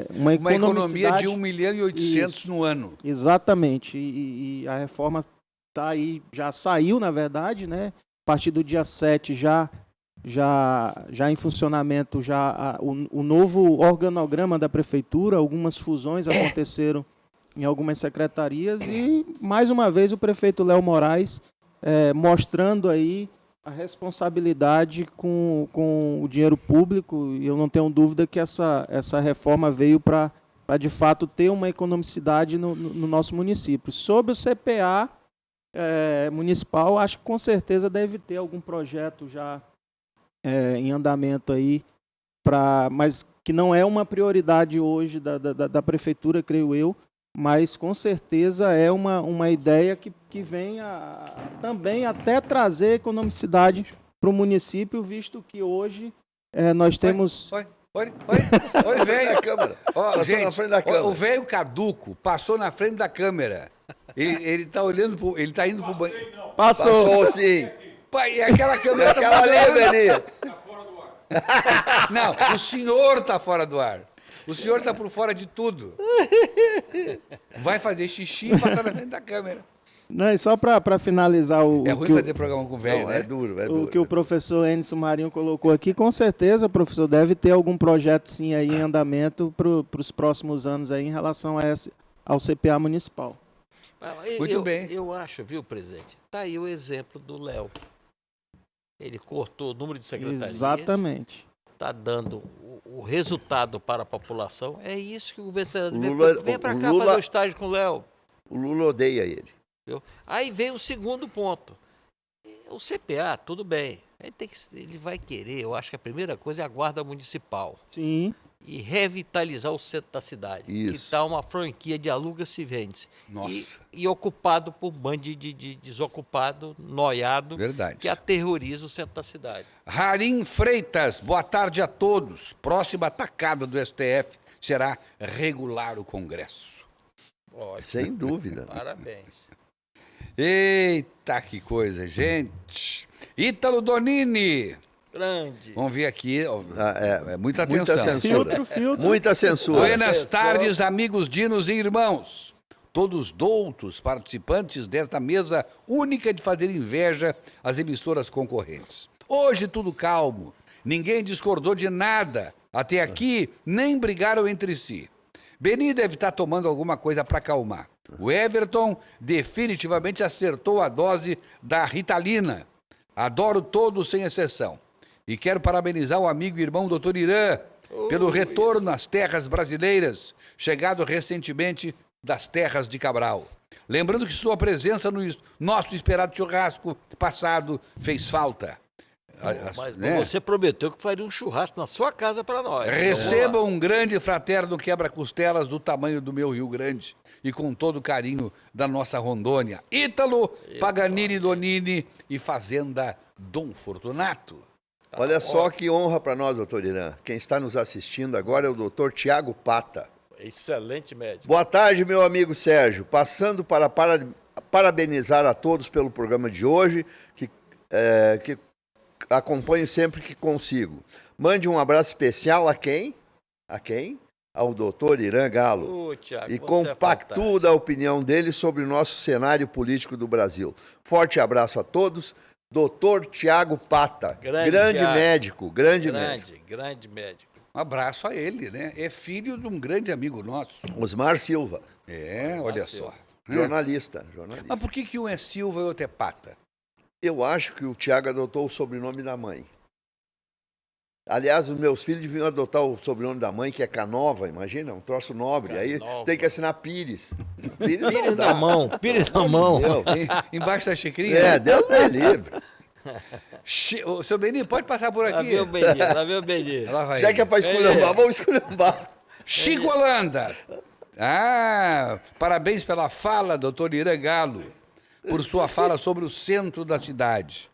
uma economia de 1.800.000 no ano. Exatamente, e a reforma está aí, já saiu na verdade, né? A partir do dia 7 já em funcionamento o novo organograma da prefeitura, algumas fusões aconteceram em algumas secretarias e, mais uma vez, o prefeito Léo Moraes mostrando aí a responsabilidade com o dinheiro público, e eu não tenho dúvida que essa reforma veio para, de fato, ter uma economicidade no nosso município. Sobre o CPA municipal, acho que com certeza deve ter algum projeto já em andamento aí, mas que não é uma prioridade hoje da prefeitura, creio eu, mas com certeza é uma ideia que vem também até trazer economicidade para o município, visto que hoje nós temos... Oi, velho. Gente, na frente da câmera. O velho caduco passou na frente da câmera. Ele está olhando, ele está indo para o banheiro. Passou sim. E aquela câmera está ali, fora do ar. Não, o senhor está fora do ar. O senhor está por fora de tudo. Vai fazer xixi e passar na frente da câmera. Não, e só para finalizar É ruim fazer programa com velho, Não, né? é duro. o que o professor Enzo Marinho colocou aqui, com certeza, professor, deve ter algum projeto sim aí em andamento para os próximos anos aí em relação ao CPA municipal. Muito bem. Eu acho, viu, presidente? Tá aí o exemplo do Léo. Ele cortou o número de secretarias. Exatamente. Está dando o resultado para a população. É isso que o governo federal Lula- vem para o cá Lula- fazer o estágio com o Léo. O Lula odeia ele. Viu? Aí vem o segundo ponto. O CPA, tudo bem. Ele vai querer, eu acho que a primeira coisa é a guarda municipal. Sim. E revitalizar o centro da cidade. Isso. Que está uma franquia de alugas e vendes. Nossa. E ocupado por um bando de desocupado, noiado, Verdade. que aterroriza o centro da cidade. Harim Freitas, boa tarde a todos. Próxima atacada do STF será regular o Congresso. Ótimo. Sem dúvida. Parabéns. Eita, que coisa, gente. Ítalo Donini. Grande. Vamos ver aqui. Ó, É muita atenção. muita censura. Filtro. Muita censura. Buenas tardes, amigos dinos e irmãos. Todos doutos participantes desta mesa única de fazer inveja às emissoras concorrentes. Hoje tudo calmo. Ninguém discordou de nada. Até aqui, nem brigaram entre si. Beni deve estar tomando alguma coisa para acalmar. O Everton definitivamente acertou a dose da Ritalina. Adoro todos sem exceção. E quero parabenizar o amigo e irmão Dr. Irã pelo retorno às terras brasileiras, chegado recentemente das terras de Cabral. Lembrando que sua presença no nosso esperado churrasco passado fez falta. Mas Né? você prometeu que faria um churrasco na sua casa para nós. Receba um grande fraterno quebra-costelas do tamanho do meu Rio Grande e com todo o carinho da nossa Rondônia. Ítalo, Paganini Donini e Fazenda Dom Fortunato. Olha só que honra para nós, doutor Irã. Quem está nos assistindo agora é o doutor Tiago Pata. Excelente médico. Boa tarde, meu amigo Sérgio. Passando para parabenizar a todos pelo programa de hoje, que acompanho sempre que consigo. Mande um abraço especial a quem? A quem? Ao doutor Irã Galo. Thiago, E você compactua da opinião dele sobre o nosso cenário político do Brasil. Forte abraço a todos. Doutor Tiago Pata, grande Thiago. médico, grande médico. Grande médico. Um abraço a ele, né? É filho de um grande amigo nosso. Osmar Silva, Olha só. jornalista. Mas por que um é Silva e outro é Pata? Eu acho que o Tiago adotou o sobrenome da mãe. Aliás, os meus filhos deviam adotar o sobrenome da mãe, que é Canova, imagina, um troço nobre. Aí tem que assinar Pires. Pires não Pires dá. na mão, Pires na mão. Deus. Embaixo da xicrinha? É, Deus me livre. O seu Beni, pode passar por Lá aqui. vem o Beni, lá vem o Beni. Lá vai Já ele. que é para esculhambar, vamos esculhambar. Chico Holanda. Parabéns pela fala, doutor Irã Galo, por sua fala sobre o centro da cidade.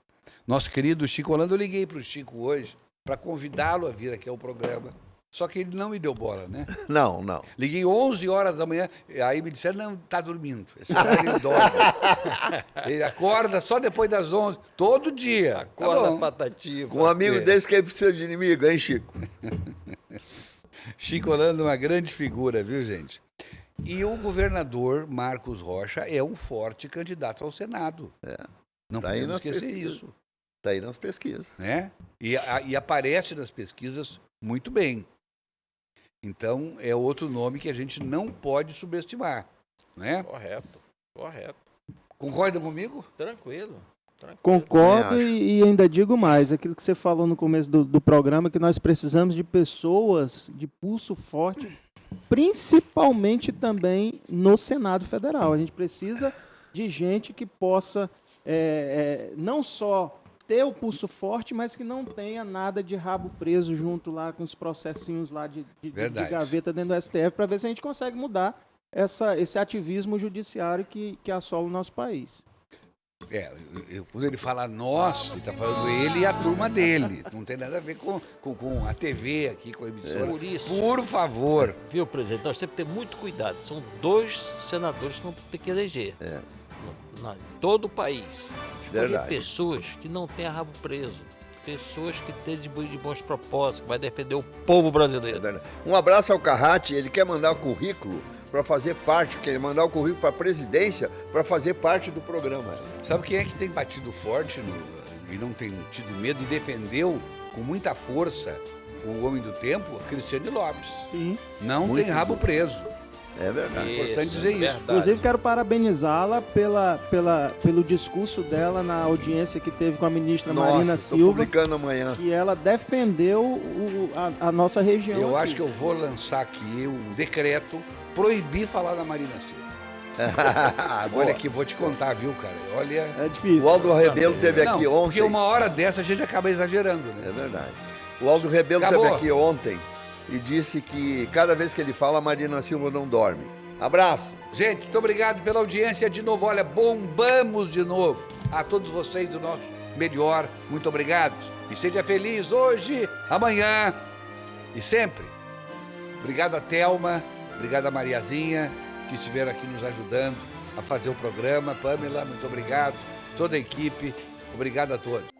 Nosso querido Chico Holanda, eu liguei para o Chico hoje para convidá-lo a vir aqui ao programa. Só que ele não me deu bola, né? Não. Liguei 11 horas da manhã, aí me disseram, não, tá dormindo. Esse horário ele dorme. Ele acorda só depois das 11, todo dia. Acorda bom. patativa. Com um amigo desse que precisa de inimigo, hein, Chico? Chico Holanda é uma grande figura, viu, gente? E o governador Marcos Rocha é um forte candidato ao Senado. Não Tá aí podemos nas esquecer pesquisas. isso. Tá aí nas pesquisas. Né? E aparece nas pesquisas muito bem. Então, é outro nome que a gente não pode subestimar. Né? Correto. Concordam comigo? Tranquilo. Concordo Também e ainda digo mais, aquilo que você falou no começo do programa, que nós precisamos de pessoas de pulso forte, principalmente também no Senado Federal. A gente precisa de gente que possa não só ter o pulso forte, mas que não tenha nada de rabo preso junto lá com os processinhos lá de gaveta dentro do STF, para ver se a gente consegue mudar esse ativismo judiciário que assola o nosso país. Quando ele fala nós, ele está falando ele e a turma dele. Não tem nada a ver com a TV aqui, com a emissora. Por isso. Por favor. Viu, presidente? Nós temos que ter muito cuidado. São 2 senadores que vão ter que eleger. Em todo o país. Escolher Verdade. pessoas que não tenham rabo preso. Pessoas que estejam de bons propósitos, que vai defender o povo brasileiro. Um abraço ao Carrati, ele quer mandar o currículo para fazer parte, quer mandar o currículo para a presidência para fazer parte do programa. Sabe quem é que tem batido forte e não tem tido medo e defendeu com muita força o homem do tempo? Cristiane Lopes. Sim. Não Muito tem rabo bom. preso. É verdade. É importante dizer isso. Inclusive, quero parabenizá-la pelo discurso dela na audiência que teve com a ministra Marina Nossa, tô Silva, publicando amanhã. que ela defendeu a nossa região. Eu aqui. acho que eu vou lançar aqui um decreto proibir falar da Marina Silva. Olha aqui, vou te contar, viu, cara? Olha. É difícil. O Aldo Rebelo teve Não, aqui ontem. porque uma hora dessa a gente acaba exagerando, né? É verdade. O Aldo Rebelo Acabou. esteve aqui ontem e disse que cada vez que ele fala, a Marina Silva não dorme. Abraço. Gente, muito obrigado pela audiência de novo. Olha, bombamos de novo. A todos vocês do nosso melhor, muito obrigado. E seja feliz hoje, amanhã e sempre. Obrigado a Thelma, obrigado a Mariazinha, que estiveram aqui nos ajudando a fazer o programa. Pamela, muito obrigado. Toda a equipe, obrigado a todos.